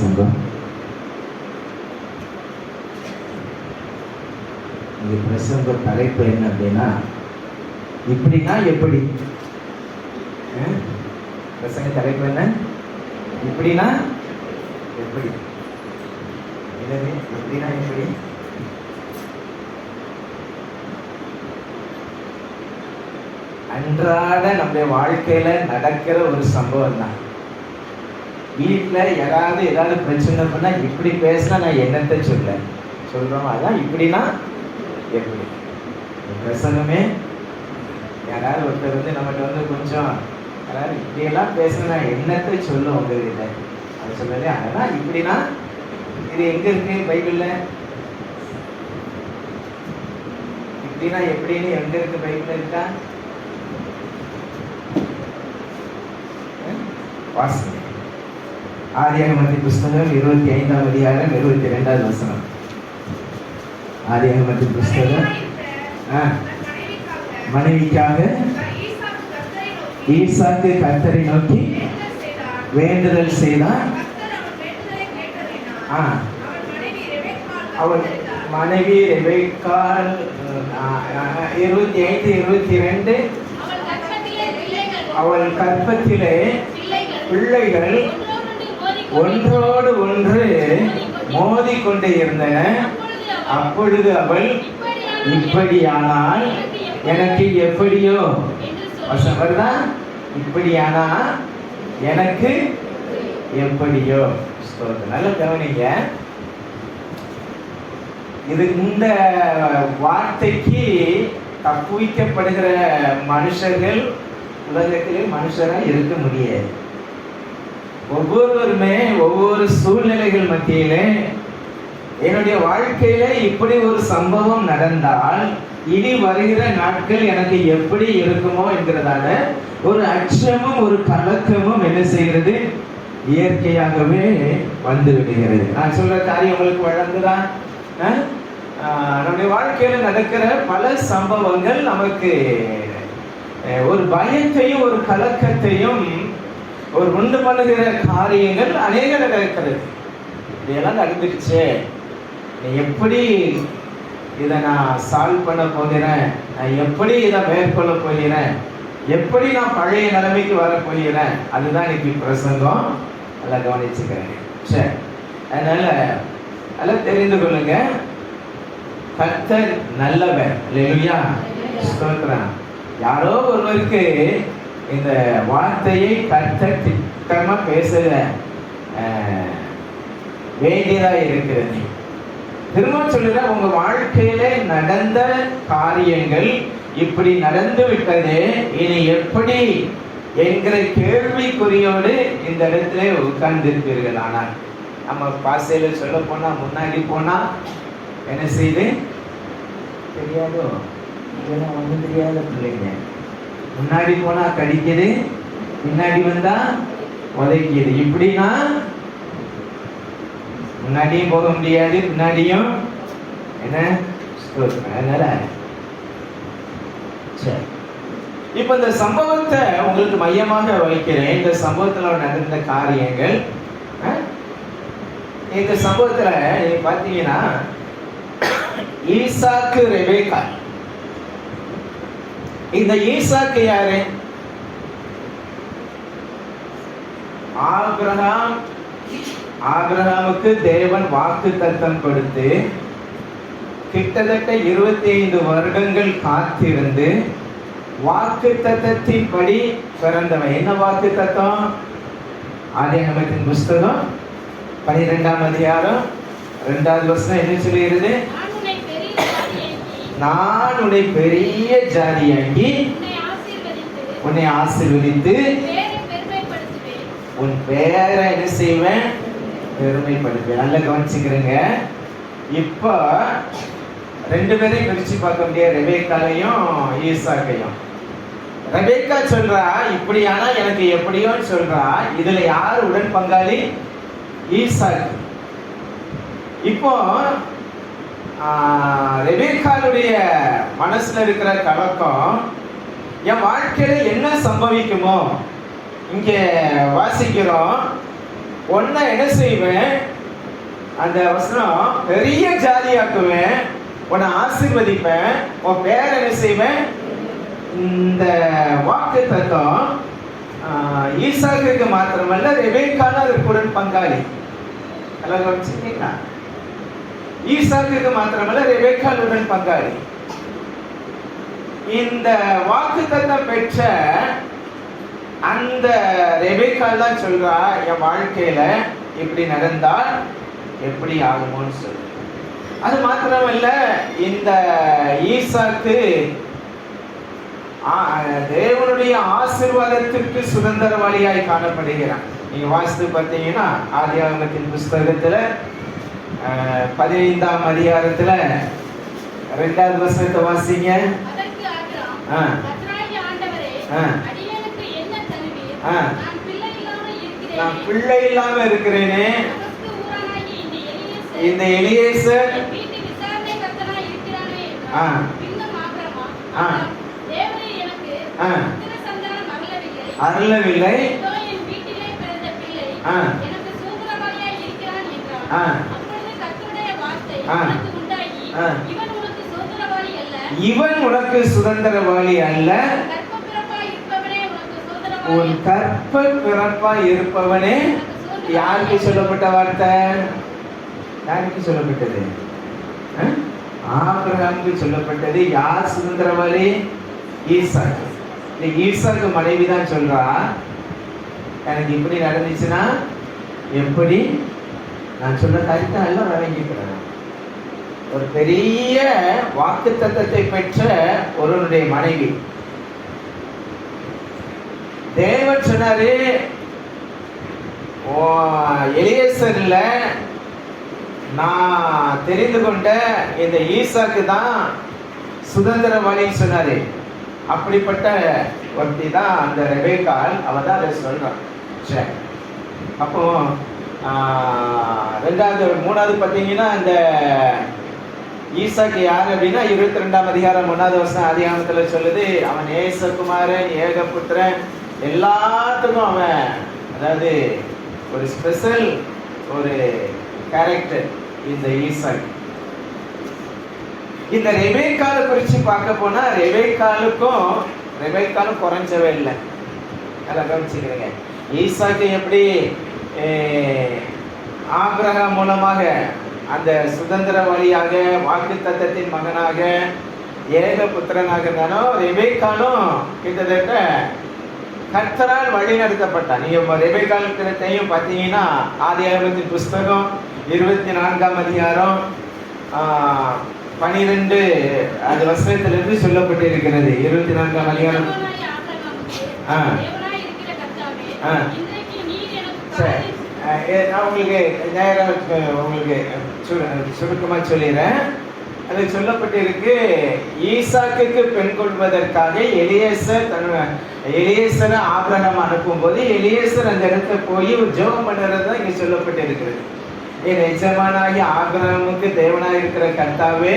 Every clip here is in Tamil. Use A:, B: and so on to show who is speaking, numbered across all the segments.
A: பிரசங்கம். இந்த பிரசங்க தலைப்பு என்ன அப்படின்னா, இப்படின்னா எப்படி? பிரசங்க தலைப்பு என்ன? இப்படின்னா எப்படி? எனவே எப்படின்னா எப்படி? அன்றாட நம்முடைய வாழ்க்கையில நடக்கிற ஒரு சம்பவம் தான். வீட்டுல யாராவது ஏதாவது பிரச்சனை பண்ணா இப்படி பேசினா நான் என்னத்தை சொல்றோம். அதான் இப்படின்னா எப்படி. பிரசங்கமே யாராவது ஒருத்தர் வந்து நம்மகிட்ட வந்து கொஞ்சம் யாராவது இப்படியெல்லாம் பேசுனா என்னத்தை சொல்லும் உங்ககிட்ட அது சொல்றது. அதெல்லாம் இப்படின்னா இது எங்க இருக்கு பைபிள்ல? இப்படின்னா எப்படின்னு எங்க இருக்கு பைபிள்ல? இருக்கா? வாசிங்க. ஆதியாகமத்தின் புஸ்தகம் 25ஆம் அதிகாரம் 22வது வசனம். ஆதியாகமத்தின் புஸ்தகம் மனைவிக்காக ஈசாக்கு கர்த்தரை நோக்கி வேண்டுதல் செய்தான். அவள் மனைவி ரெபெக்காள் 25:22 அவள் கற்பத்திலே பிள்ளைகள் ஒன்றோடு ஒன்று மோதி கொண்டு இருந்தன. அப்பொழுது அவள், இப்படியானால் எனக்கு எப்படியோ, இப்படியானா எனக்கு எப்படியோ. நல்ல கவனிங்க. இது இந்த வார்த்தைக்கு தப்புவிக்கப்படுகிற மனுஷர்கள் உலகத்திலே மனுஷராக இருக்க முடியாது. ஒவ்வொருவருமே ஒவ்வொரு சூழ்நிலைகள் மத்தியிலே என்னுடைய வாழ்க்கையில இப்படி ஒரு சம்பவம் நடந்தால் இனி வருகிற நாட்கள் எனக்கு எப்படி இருக்குமோ என்கிறதான ஒரு அச்சமும் ஒரு கலக்கமும் என்ன செய்கிறது? இயற்கையாகவே வந்து விடுகிறது. நான் சொல்ற காரியம் உங்களுக்கு வழங்குதான். நம்முடைய வாழ்க்கையில நடக்கிற பல சம்பவங்கள் நமக்கு ஒரு பயத்தையும் ஒரு கலக்கத்தையும் ஒரு உண்டு பண்ணுகிற காரியங்கள் அநேக நடக்கிறது. இதெல்லாம் நடந்துருச்சு, நீ எப்படி இதை நான் சால்வ் பண்ண போகிறேன், நான் எப்படி இதை மேற்கொள்ள போகிறேன், எப்படி நான் பழைய நிலைமைக்கு வர போகிறேன், அதுதான் இன்னைக்கு பிரசங்கம். நல்லா கவனிச்சுக்கிறேன். சரி, அதனால நல்லா தெரிந்து கொள்ளுங்க. கர்த்தர் நல்லவர். அல்லேலூயா, ஸ்தோத்திரம். யாரோ ஒருவருக்கு இந்த வார்த்தையை கர்த்தர் திட்டமா பேச வேண்டியதா இருக்கிறது. திரும்ப சொல்லுற, உங்க வாழ்க்கையில நடந்த காரியங்கள் இப்படி நடந்து விட்டது, இனி எப்படி என்கிற கேள்விக்குறியோடு இந்த இடத்துல உட்கார்ந்திருப்பீர்கள். ஆனால் நம்ம பாசையில சொல்ல போனா, முன்னாடி போனா என்ன செய்து தெரியாதோ, இதெல்லாம் ஒன்றும் தெரியாத பிள்ளைங்க. முன்னாடி போனா கடிக்குது, பின்னாடி வந்தா உதைக்குது. இப்படின்னா முன்னாடியும் போக முடியாது, பின்னாடியும் என்ன. அதனால சரி, இப்ப இந்த சம்பவத்தை உங்களுக்கு மையமாக வைக்கிறேன். இந்த சம்பவத்துல நடந்த காரியங்கள், இந்த சம்பவத்துல நீங்க பாத்தீங்கன்னா ஈசாக்கு ரெபெக்கா. இந்த ஈசாக்கு யாரு? ஆபிரகாமுக்கு தேவன் வாக்குத்தத்தம் கொடுத்து கிட்டத்தட்ட 25 வருடங்கள் காத்திருந்து வாக்குத்தத்தத்தின்படி பிறந்தவன். என்ன வாக்குத்தத்தம்? ஆதியாகமத்தின் புஸ்தகம் 12ஆம் அதிகாரம் 2வது வசனம் என்ன சொல்லுகிறது? நான் உன்னை பெரிய ஜாதியாக்கி உன்னை ஆசீர்வதித்து உன் பேரை என்ன செய்வேன்? பெருமைப்படுத்துவேன். நல்லா கவனிச்சுக்கிறேங்க. இப்போ ரெண்டு பேரையும் பிரிச்சு பார்க்க முடியாது, ரெபெக்காலையும் ஈசாக்கையும். ரெபெக்கா சொல்றா இப்படியானா எனக்கு எப்படியோ சொல்றா. இதுல யார் உடன் பங்காளி? ஈசாக்கு. இப்போ ரெபெக்காளுடைய மனசுல இருக்கிற கலக்கம், என் வாழ்க்கையில என்ன சம்பவிக்குமோ. இங்க வாசிக்கிறோம், உன்னை என்ன செய்வேன், அந்த வசனம், பெரிய ஜாதியாக்குவேன், உன்னை ஆசீர்வதிப்பேன், உன் பேர் என்ன செய்வேன். இந்த வாக்கு தத்துவம் ஈசாக்குக்கு மாத்திரமல்ல, ரெபேக்காலும் அதற்குடன் பங்காளி. எல்லாம் கவனிச்சிருக்கீங்களா? ஈசாக்குக்கு மாத்திரமல்ல, ரெபேக்காலுடன் பங்காளி. இந்த வாக்கு தத்தம் பெற்ற அந்த ரெபேக்கால் தான் சொல்றா, என் வாழ்க்கையில இப்படி நடந்தால் எப்படி ஆகுமோன்னு சொல்லு. அது மாத்திரமல்ல, இந்த ஈசாக்கு தேவனுடைய ஆசீர்வாதத்திற்கு சுதந்திரவாளியாய் காணப்படுகிறான். நீங்க வாசித்து பார்த்தீங்கன்னா ஆதியாகமத்தின் புஸ்தகத்துல 15ஆம் அதிகாரத்துல 2வது வசனத்தை வாசிங்க. நான் பிள்ளை இல்லாம இருக்கிறேனே, இந்த எலியேசர் அருளவில்லை. இவன் உனக்கு சுதந்திரவாளி அல்ல, உன் கற்ப பிறப்பாய் இருப்பவனே. யாருக்கு சொல்லப்பட்ட வார்த்தை? யாருக்கு சொல்லப்பட்டது? ஆபிரகாமுக்கு சொல்லப்பட்டது. யார் சுதந்திரவாளி? ஈசாக்கு. ஈசாக்கு மனைவி தான் சொல்றா, எனக்கு இப்படி நடந்துச்சுன்னா எப்படி நான் சொன்ன கருத்தை எல்லாம் வழங்கிக்கிறேன். ஒரு பெரிய வாக்கு தத்தத்தை பெற்ற ஒருவனுடைய மனைவி. தேவன் சொன்னாரு, எலியேசர்ல நான் தெரிந்து கொண்ட இந்த ஈசாக்கு தான் சுதந்திரவாளின்னு சொன்னாரு. அப்படிப்பட்ட ஒருத்தி தான் அந்த ரெபேக்காள். அவ தான் அதை சொல்றான். சரி, அப்போ 2வது 3வது பார்த்தீங்கன்னா, இந்த ஈசாக்கு யார் அப்படின்னா 22ஆம் அதிகாரம் 1வது வசனம் ஆதியாகமத்துல சொல்லுது, அவன் ஏசகுமாரன், ஏகபுத்திரன், எல்லாத்துக்கும் அவன், அதாவது ஒரு ஸ்பெஷல் ஒரு கேரக்டர் இந்த ஈசாக்கு. இந்த ரெபேக்காலை குறித்து பார்க்க போனா ரெபேக்காலும் குறைஞ்சவே இல்லை. நல்லா கவனிச்சுக்கிறீங்க. ஈசாக்கு எப்படி ஆபிரகாம் மூலமாக அந்த சுதந்திரவாளியாக வாக்கு தத்தத்தின் மகனாக ஏக புத்திரனாக இருந்தானோ, ரெபேக்காலும் கிட்டத்தட்ட கர்த்தரால் வழி நடத்தப்பட்டான். நீங்க ரெபேக்காலத்தையும் பார்த்தீங்கன்னா ஆதியாகமத்தின் புஸ்தகம் 24ஆம் அதிகாரம் 12 அது வசனத்திலிருந்து சொல்லப்பட்டிருக்கிறது. 24ஆம் அதிகாரம். நான் உங்களுக்கு நேரம் உங்களுக்கு சுருக்கமாக சொல்லிடுறேன். அது சொல்லப்பட்டிருக்கு, ஈசாக்குக்கு பெண் கொள்வதற்காக எலியேசரை ஆபிரகாம் அனுப்பும் போது எலியேசர் அந்த இடத்துல போய் ஒரு ஜெபம் பண்ணுறது தான் இங்கே சொல்லப்பட்டிருக்கிறது. என் எஜமானாகி ஆபிரகாமுக்கு தேவனாக இருக்கிற கர்த்தாவே,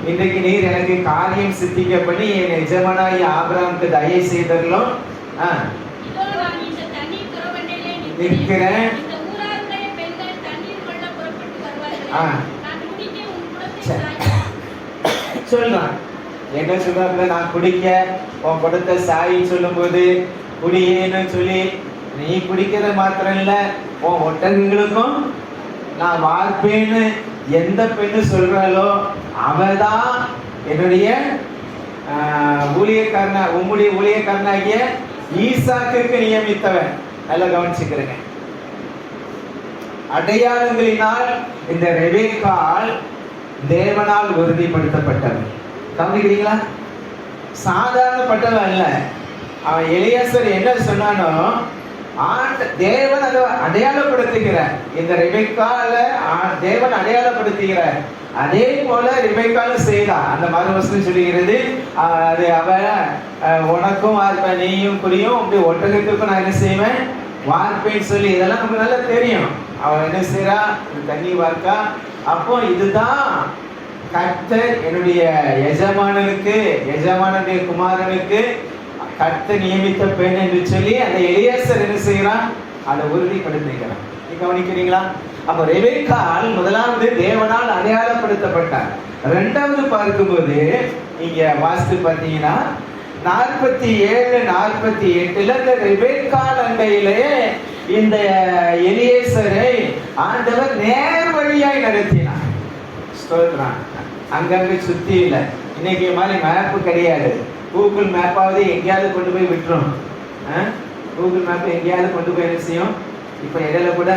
A: இன்றைக்கு நீர் எனக்கு காரியம் சித்திக்க பண்ணி என் எஜமானாகி ஆபிரகாமுக்கு தயை செய்தரலும் நிற்கிறேன். சொல்றான், என்ன சொல்றாங்க, நான் குடிக்க உன் கொடுத்த சாயி சொல்லும் போது குடியேன்னு சொல்லி, நீ குடிக்கிறது மாத்திரம் இல்ல, உன் ஒட்டகங்களுக்கும் நான் வார்ப்பேன்னு எந்த பெண்ணு சொல்றாளோ அவதான் என்னுடைய உம்முடைய ஊழியக்காரனாகிய ஈசாக்குக்கு நியமித்தவன். நல்லா கவனிச்சுக்கிறேங்க. அடையாளங்களினால் இந்த ரெபேக்காள் தேவனால் உறுதிப்படுத்தப்பட்டவன். கவனிக்கிறீங்களா? சாதாரணப்பட்டவன் அல்ல. அவன் எலியாசர் என்ன சொன்னானோ தேவன் அதை அடையாளப்படுத்துகிறார். இந்த ரெபேக்கால தேவன் அடையாளப்படுத்துகிறார். அதே போல ரெபேக்காலும் செய்தா. அந்த மறுவசனம் சொல்லுகிறது, அது அவ உனக்கும் வார்ப்பேன், நீயும் குடியும் அப்படி ஒட்டகத்துக்கும் நான் என்ன செய்வேன் வார்ப்பேன்னு சொல்லி, இதெல்லாம் நமக்கு நல்லா தெரியும். அவன் என்ன செய்யறா, தண்ணி வார்க்கா. அப்போ இதுதான் கர்த்தர் என்னுடைய எஜமானுடைய குமாரனுக்கு கர்த்தர் நியமித்த பெண் என்று சொல்லி அந்த எலியாசர் என்ன செய்யறான், அதை உறுதிப்படுத்துகிறான். இப்ப கவனிக்கிறீங்களா? அப்ப ரெபெக்காள் முதலாவது தேவனால் அடையாளப்படுத்தப்பட்டார். இரண்டாவது பார்க்கும்போது இங்க வாஸ்து பார்த்தீங்கன்னா 47, 48 இந்த ரெபெக்காள் அண்டையிலே இந்த எலியேசரை ஆண்டவர் நேர் வழியாய் நடத்தினார். ஸ்தோத்திரம். அங்கங்க சுத்தி இல்லை. இன்னைக்கு மாதிரி மேப்பு கிடையாது. கூகுள் மேப்பாவது எங்கேயாவது கொண்டு போய் விட்டுரும். கூகுள் மேப் எங்கேயாவது கொண்டு போய் என்ன செய்யும்? இப்போ இடையில கூட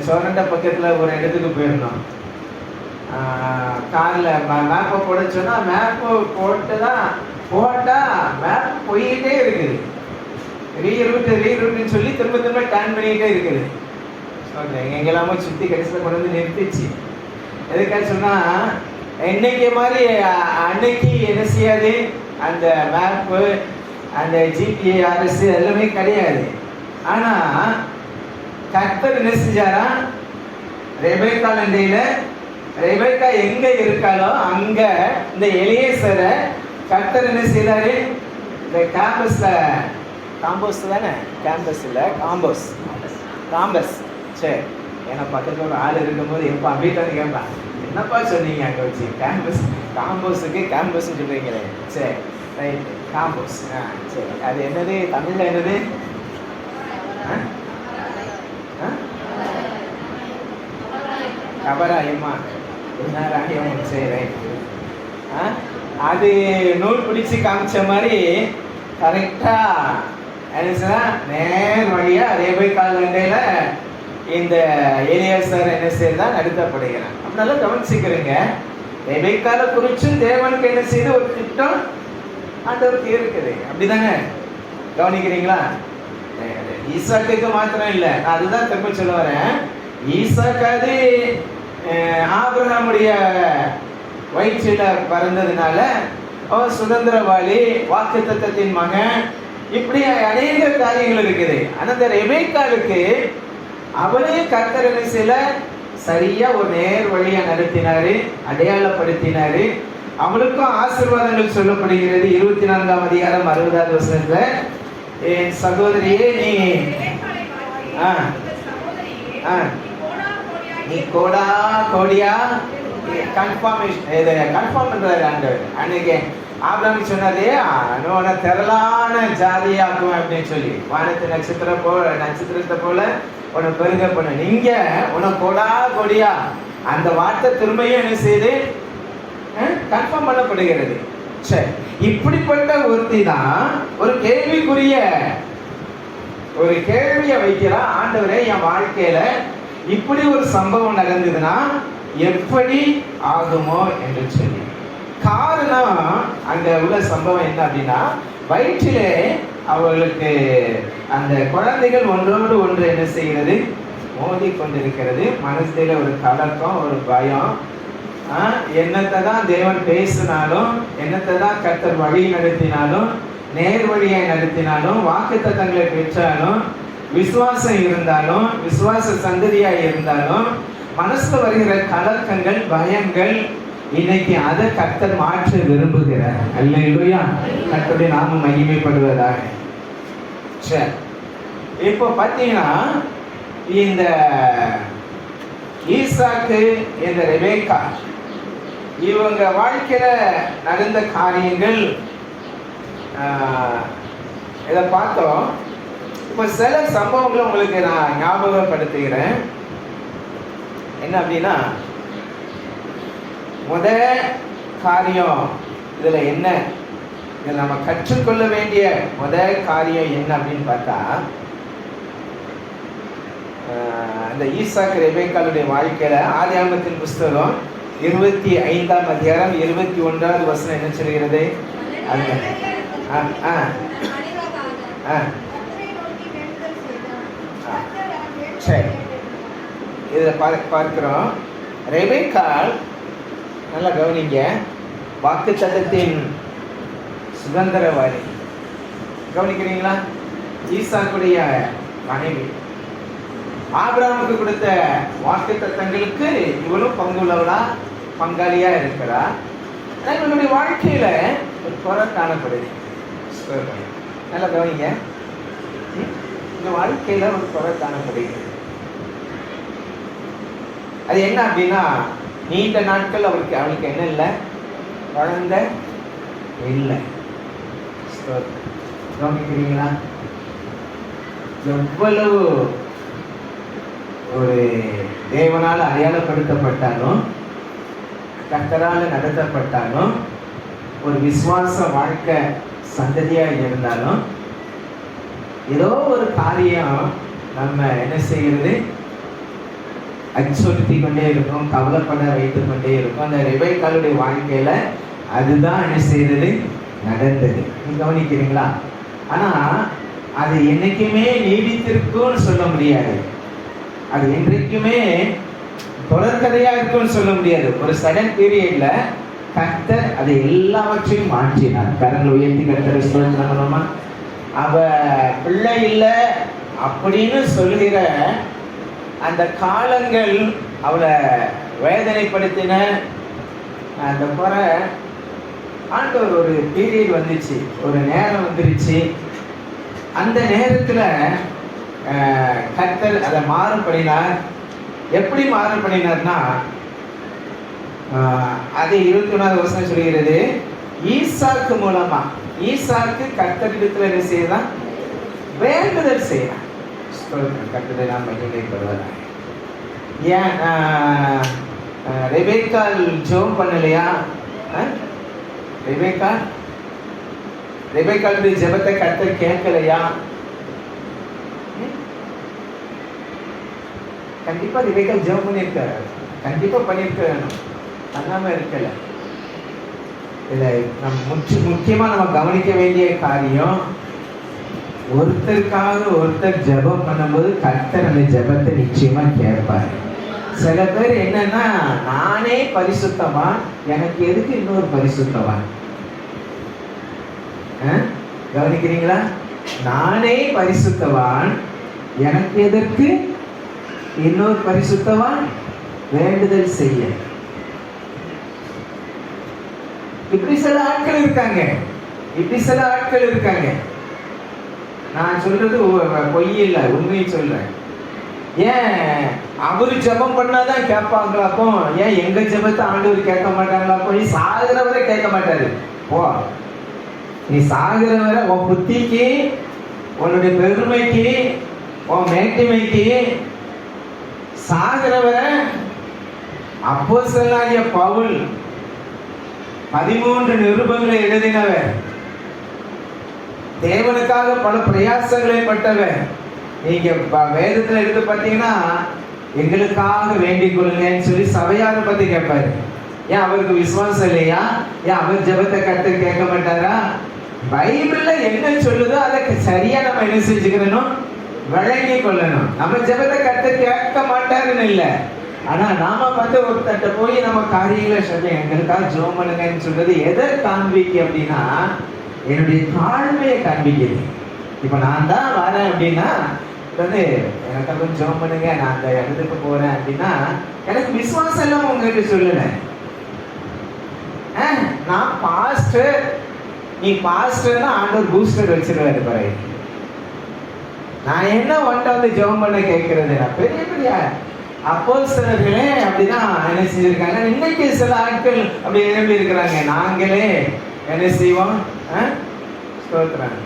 A: சோரண்ட பக்கத்தில் ஒரு இடத்துக்கு போயிருந்தோம். காரில் மேப்பை போட சொன்னால் மேப்பு போட்டால் மேப் போயிட்டே இருக்குது. ரீரூட்டுன்னு சொல்லி திரும்ப திரும்ப டர்ன் பண்ணிக்கிட்டே இருக்குது. எங்கெல்லாமோ சுற்றி கடைசியில் கொண்டு வந்து நிறுத்திச்சு. எதுக்காக சொன்னால் இன்னைக்கு மாதிரி அன்னைக்கு என்ன செய்யாது, அந்த மேப்பு அந்த ஜிபிஆர்எஸ் எல்லாமே கிடையாது. ஆனால் கர்த்தர் என்ன செஞ்சாரா, ரெபெக்காள் அண்டையில ரெபெக்கா எங்க இருக்காளோ அங்க இந்த எலியேசரை கர்த்தர் என்ன செய்தாரு, இந்த காம்பஸ் தானே, கேம்பஸ் இல்லை காம்பஸ். சரி, ஏன்னா பக்கத்தில் ஒரு ஆள் இருக்கும்போது எப்போ அப்படின்ட்டு கேட்பான், என்னப்பா சொன்னீங்க அங்கே வச்சு கேம்பஸ்ன்னு சொல்றீங்களே. சரி ரைட், காம்பஸ். சரி, அது என்னது தமிழில் என்னது? கபராயமா என்ன ராயம்? சரி ரைட். அது நூல் பிடிச்சி காமிச்ச மாதிரி கரெக்டா என்ன நேர் வழியா ரெபெக்காள் அண்டையில இந்த எலியாசர் என்ன செய்யறதா நடத்தப்படுகிறான். அப்படினால கவனிச்சுக்கிறீங்க, ரெபெக்காளை குறிச்சு தேவனுக்கு என்ன செய்து ஒரு திட்டம் ஆண்டவருக்கு இருக்குது. அப்படிதானே? கவனிக்கிறீங்களா? ஈசாக்குக்கு மாத்திரம் இல்லை, நான் அதுதான் திரும்ப சொல்ல வரேன். ஈசாக்காது ஆபிரகாமுடைய வயிற்றில பிறந்ததுனால அவன் சுதந்திரவாளி, வாக்குத்தத்தத்தின் மகன், இப்படி அநேக காரியங்கள் இருக்குது. அந்த ரெபெக்காளுக்கு அவளே கர்த்தர் என்ன செய்யல, சரியா ஒரு நேர் வழியா நடத்தினாரு, அடையாளப்படுத்தினாரு. அவளுக்கும் ஆசீர்வாதங்கள் சொல்லப்படுகிறது. 24ஆம் அதிகாரம் 60வது வசனத்துல, என் சகோதரியே நீ கோடா கோடியா கன்ஃபார்ம் பண்றாரு ஆண்டவர். அன்னைக்கு ஆபிரகாம் சொன்னாரு, உன்னை திரளான ஜாதியாக்குவேன் அப்படின்னு சொல்லி, வானத்து நட்சத்திரத்தை போல உன்னை பெருக பண்ண. நீங்க உன்னை கோடா கோடியா, அந்த வார்த்தை திரும்பியும் என்ன செய்து கன்ஃபார்ம் பண்ணப்படுகிறது. சரி, இப்படிப்பட்ட ஒருத்தி தான் ஒரு கேள்வியை வைக்கிறா, ஆண்டவரே என் வாழ்க்கையில இப்படி ஒரு சம்பவம் நடந்ததுன்னா எப்படி ஆகுமோ என்று சொல்லி. காரணம் அங்க உள்ள சம்பவம் என்ன அப்படின்னா, வயிற்றிலே அவர்களுக்கு அந்த குழந்தைகள் ஒன்றோடு ஒன்று என்ன செய்கிறது, மோதி கொண்டிருக்கிறது. மனசுல ஒரு கலக்கம், ஒரு பயம். என்னத்தை தான் தேவன் பேசினாலும், என்னத்தை தான் கர்த்தர் வழி நடத்தினாலும், நேர் வழியாய் நடத்தினாலும், வாக்குத்தத்தங்களை பெற்றாலும், விசுவாசம் இருந்தாலும், விசுவாச சந்ததியாய் இருந்தாலும், மனசுல வருகிற கலக்கங்கள், பயங்கள், இன்னைக்கு அதை கர்த்தர் மாற்ற விரும்புகிறார். அல்லேலூயா, கர்த்தருடைய நாமம் மகிமைப்படுவதாக. சரி, இப்போ பார்த்தீங்கன்னா இந்த ஈசாக்கு, இந்த ரெபெக்கா, இவங்க வாழ்க்கையில நடந்த காரியங்கள் இதை பார்த்தோம். இப்போ சில சம்பவங்களை உங்களுக்கு நான் ஞாபகப்படுத்துகிறேன். என்ன அப்படின்னா, முதல் காரியம் இதுல என்ன, இதில் நம்ம கற்றுக்கொள்ள வேண்டிய முதல் காரியம் என்ன அப்படின்னு பார்த்தா, இந்த ஈசாக்கு ரெபெக்காளுடைய வாழ்க்கையில ஆதியாகமத்தின் புஸ்தகம் 25ஆம் அதிகாரம் 21வது வசனம் என்ன சொல்கிறது? சரி, இதில் பார்க்கிறோம், ரெபெக்காள், நல்லா கவனிங்க, வாக்குத்தத்தத்தின் சுதந்திரவாதி. கவனிக்கிறீங்களா? ஈசாக்குடைய மனைவி, ஆபிரகாமுக்கு கொடுத்த வாக்குத்தத்தங்களுக்கு இவளும் பங்குள்ளவளா, பங்காளியா இருக்கிறா. இவனுடைய வாழ்க்கையில ஒரு குறை காணப்படுது. நல்லா கவனிங்க, இந்த வாழ்க்கையில ஒரு குறை காணப்படுகிறது. அது என்ன அப்படின்னா, நீண்ட நாட்கள் அவளுக்கு என்ன இல்லை, குழந்தை இல்லை. கவனிக்கிறீங்களா? எவ்வளவு ஒரு தேவனால் அடையாளப்படுத்தப்பட்டாலும், கர்த்தரால் நடத்தப்பட்டாலும், ஒரு விசுவாச வாழ்க்கை சந்ததியா இருந்தாலும், ஏதோ ஒரு காரியம் நம்ம என்ன செய்கிறது, அச்சுறுத்தி கொண்டே இருக்கும், கவலைப்பட வைத்துக் கொண்டே இருக்கும். அந்த ரெபெக்காளுடைய வாழ்க்கையில அதுதான் என்ன செய்யறது, நடந்தது. நீங்க கவனிக்கிறீங்களா? ஆனா அது என்னைக்குமே நீடித்திருக்கும்னு சொல்ல முடியாது. அது என்றைக்குமே தொடர்கதையா இருக்கும்னு சொல்ல முடியாது. ஒரு சடன் பீரியட்ல கர்த்தர் அதை எல்லாவற்றையும் மாற்றினார். கரங்களை உயர்த்தி கர்த்தரை சொல்லணுமா? அவ பிள்ளை இல்லை அப்படின்னு சொல்லுகிற அந்த காலங்கள் அவளை வேதனைப்படுத்தின அந்த குறை ஆண்டவர் ஒரு பீரியட் வந்துச்சு, ஒரு நேரம் வந்துருச்சு. அந்த நேரத்தில் கர்த்தர் அதை மாறுபடினார். எப்படி மாறுபடினார்னா, அது 21வது வசனம் சொல்கிறது, ஈசாக்கு மூலமா, ஈசாக்கு கர்த்தரிடத்தில் என்ன செய்யலாம், வேண்டுதல் செய்யலாம். கர்த்தரை நாம் மகிமைப்படுவதா? ஏன் ரெபெக்காள் ஜெபம் பண்ணலையா? ரெபெக்காளுடைய ஜெபத்தை கர்த்தர் கேட்கலையா? கண்டிப்பா ரெபெக்காள் ஜெபம் பண்ணியிருக்காரு, கண்டிப்பா பண்ணியிருக்க, பண்ணாம இருக்கல. இதை நம்ம முக்கியமா நம்ம கவனிக்க வேண்டிய காரியம், ஒருத்தருக்காக ஒருத்தர் ஜெபம் பண்ணும்போது கர்த்தர் அந்த ஜெபத்தை நிச்சயமா கேட்பார். சில பேர் என்னன்னா, நானே பரிசுத்தவான், எனக்கு எதுக்கு இன்னொரு பரிசுத்தவான்? கவனிக்கிறீங்களா? நானே பரிசுத்தவான், எனக்கு எதற்கு இன்னொரு பரிசுத்தவான் வேண்டுதல் செய்ய. இப்படி சில ஆட்கள் இருக்காங்க, இப்படி சில ஆட்கள் இருக்காங்க. நான் சொல்றது பொய் இல்லை, உண்மையை சொல்றேன். ஏன் அவரு ஜெபம் பண்ணாதான் கேட்பாங்களாக்கும்? ஏன் எங்க ஜெபத்தை ஆண்டவர் கேட்க மாட்டாங்களாக்கும்? நீ சாகுறவரை கேட்க மாட்டாரு. போ, நீ சாகுறவரை உன் புத்திக்கு, உன்னுடைய பெருமைக்கு, உன் மேட்டிமைக்கு சாகுறவரை. அப்போஸ்தலனாகிய பவுல் 13 நிருபங்களை எழுதினவர், தேவனுக்காக பல பிரயாசங்களை பட்டவர். நீங்க வேதத்துல எடுத்து பார்த்தீங்கன்னா, எங்களுக்காக வேண்டிக் கொள்ளுங்கன்னு சொல்லி சபையாரை பத்தி கேட்பாரு. ஏன் அவருக்கு விசுவாசம் இல்லையா? ஏன் அவர் ஜெபத்தை கர்த்தர் கேட்க மாட்டாரா? பைபிள்ல என்ன சொல்லுதோ அதை சரியா நம்ம என்ன செஞ்சுக்கணும், வழங்கி கொள்ளணும். நம்ம ஜெபத்தை கர்த்தர் கேட்க மாட்டாருன்னு இல்லை, ஆனா நாம வந்து ஒருத்தட்ட போய் நம்ம காரியங்களை சொல்லி எங்களுக்காக ஜெபம் பண்ணுங்கன்னு சொல்றது எதை காண்பிக்கு அப்படின்னா, என்னுடைய தாழ்மையை காண்பிக்குது. இப்ப நான் தான் வரேன் அப்படின்னா வந்து எனக்கு கொஞ்சம் ஜெபம் பண்ணுங்க, நான் அந்த இடத்துக்கு போறேன் அப்படின்னா, எனக்கு விசுவாசம் இல்லாம உங்ககிட்ட சொல்லல. நான் பாஸ்டர், நீ பாஸ்டர்னா ஆண்டவர் பூஸ்டர் வச்சிருவாரு பாரு. நான் என்ன ஒன்றை வந்து ஜெபம் பண்ண கேட்கறது? நான் பெரிய பெரிய அப்போஸ்தலர்களே அப்படிதான் என்ன செஞ்சிருக்காங்க. இன்னைக்கு சில ஆட்கள் அப்படி எழுப்பி இருக்கிறாங்க, நாங்களே என்ன செய்வோம், ஸ்தோத்திரம்,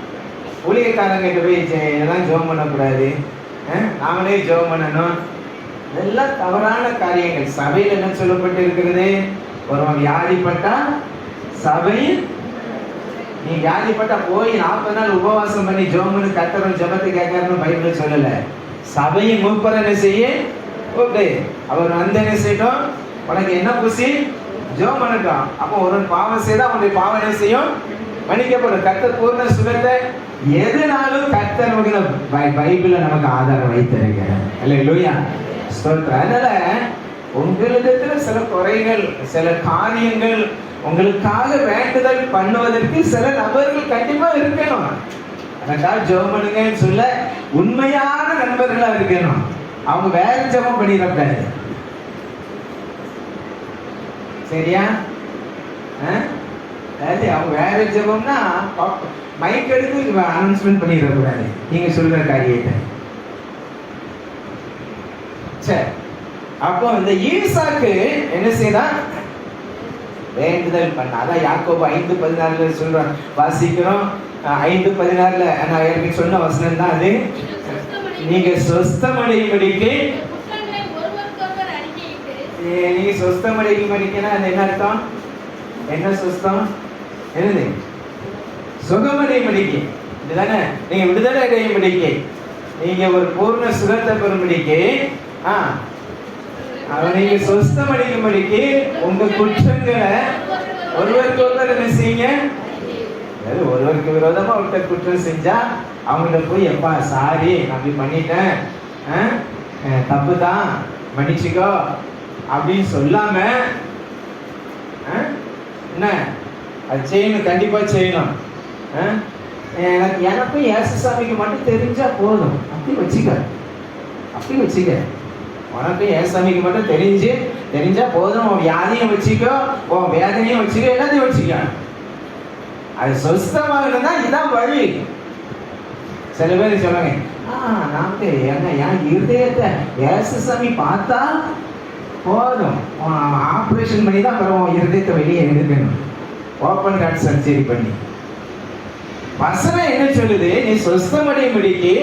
A: ஊழியக்காரங்கிட்ட போய் எல்லாம் ஜெபம் பண்ணக்கூடாது, நாமளே ஜெபம் பண்ணணும். இதெல்லாம் தவறான காரியங்கள். சபையில் என்ன சொல்லப்பட்டு இருக்கிறது? ஒருவன் வியாதிப்பட்டா சபை, நீ வியாதிப்பட்டா போய் 40 நாள் உபவாசம் பண்ணி ஜெபம் பண்ணி கர்த்தர் ஜெபத்தை கேட்காருன்னு பைபிள் சொல்லல. சபையின் மூப்பர் என்ன செய்ய, அவர் வந்து என்ன செய்யட்டும், உனக்கு என்ன குசி, ஜெபம் பண்ணட்டும். அப்போ ஒரு பாவம் செய்தா அவனுடைய பாவம் என்ன செய்யும், மன்னிக்கப்படும். கர்த்தர் பூர்ண சுகத்தை எதுனாலும் கர்த்தர் பைபிள்ல நமக்கு ஆதாரம் வைத்திருக்கிறார். அல்லேலூயா, ஸ்தோத்திரம். அதனால உங்களிடத்துல சில குறைகள், சில காரியங்கள், உங்களுக்காக வேண்டுதல் பண்ணுவதற்கு சில நபர்கள் கண்டிப்பா இருக்கணும். அதற்காக ஜெபம் பண்ணுங்கன்னு சொல்ல உண்மையான நண்பர்களா இருக்கணும். அவங்க வேற ஜெபம் பண்ணிடக்கூடாது. சரியா? அவங்க வேற ஜெபம்னா மைக் எடுத்து அனௌன்ஸ்மெண்ட் பண்ணிடக்கூடாது, நீங்க சொல்ற காரியத்தை. சரி, அப்போ இந்த ஈசாக்கு என்ன செய்தான்? வேண்டுதல் பண்ண. அதான் யாக்கோபு 5:16 சொல்றான், வாசிக்கிறோம். 5:16 நான் ஏற்கனவே சொன்ன வசனம் தான் அது. நீங்க சொஸ்தமடையும்படிக்கு, நீங்க சொஸ்தமடையும்படிக்குன்னா அது என்ன அர்த்தம்? என்ன சொஸ்தம்? என்னது? சுகமடையும்படிக்கு, இதுதானே? நீங்க விடுதலை அடையும்படிக்கு, நீங்க ஒரு பூர்ண சுகத்தை பெறும்படிக்கு, நீங்க சொஸ்தமடையும்படிக்கு உங்க குற்றங்களை ஒருவருக்கு ஒருவர் என்ன செய்யுங்க. ஒருவருக்கு விரோதமா ஒருத்தர் குற்றம் செஞ்சா அவங்கள்ட்ட போய், எப்பா சாரி நான் அப்படி பண்ணிட்டேன், தப்பு தான், மன்னிச்சுக்கோ அப்படின்னு சொல்லாம என்ன அது செய்யணும், கண்டிப்பா செய்யணும். எனக்கும் ஏசுசாமிக்கு மட்டும் தெரிஞ்சா போதும், அப்படி வச்சுக்க. உனக்கும் ஏசுசாமிக்கு மட்டும் தெரிஞ்சா போதும். உன் வியாதியும் வச்சுக்கோ, உன் வேதனையும் வச்சுக்கோ, எல்லாத்தையும் வச்சுக்க. அது சொஸ்தமாகணும்னா இதான் வழி. சில பேர் சொல்லுவாங்க, நான் என் இருதயத்தை ஏசுசாமி பார்த்தா போதும், ஆப்ரேஷன் பண்ணி தான் அப்புறம் இருதயத்தை வெளியே எடுக்கணும், ஓப்பன் ஹார்ட் சர்ஜரி பண்ணி. வசனம் என்ன சொல்லுது? நீ சொஸ்தமடையும்படிக்கு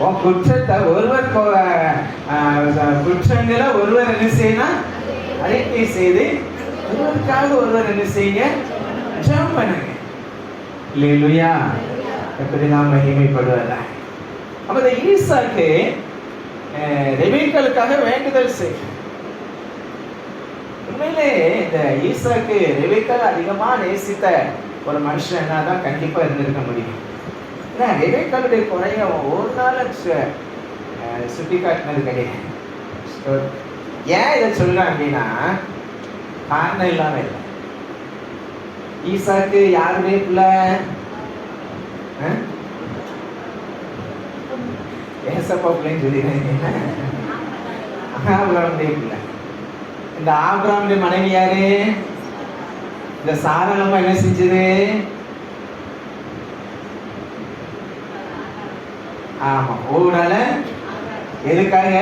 A: உன் குற்றத்தை ஒருவர் குற்றங்களை ஒருவர் என்ன செய்யணும்? அறிக்கை செய்து ஒருவருக்காக ஒருவர் என்ன செய்யுங்க? ஜெபம் பண்ணுங்க. அல்லேலூயா. எப்படி நாம் மகிமைப்படுவதா? அப்ப இந்த ஈசாக்கு ரெபேக்காளுக்காக வேண்டுதல் செய்ய. உண்மையிலே இந்த ஈசாக்கு ரெபேக்காளை அதிகமா நேசித்த ஒரு மனுஷன் என்னதான் கண்டிப்பா இருந்திருக்க முடியும். ஏன்னா ரெபேக்காளுடைய குறைய ஒரு நாள் சுட்டி காட்டினது கிடையாது. ஏன் இதை சொல்றேன் அப்படின்னா, காரணம் இல்லாம இல்லை. ஈசாக்கு யாருடைய பிள்ளை? ஏசப்பா பிள்ளைன்னு சொல்லிடுறேன். ஆபிரகாமுடைய பிள்ளை. இந்த ஆபிரகாமுடைய மனைவி யாரு? இந்த சாராளமா என்ன செஞ்சது? ஆமா, ஊடால. எதுக்காக?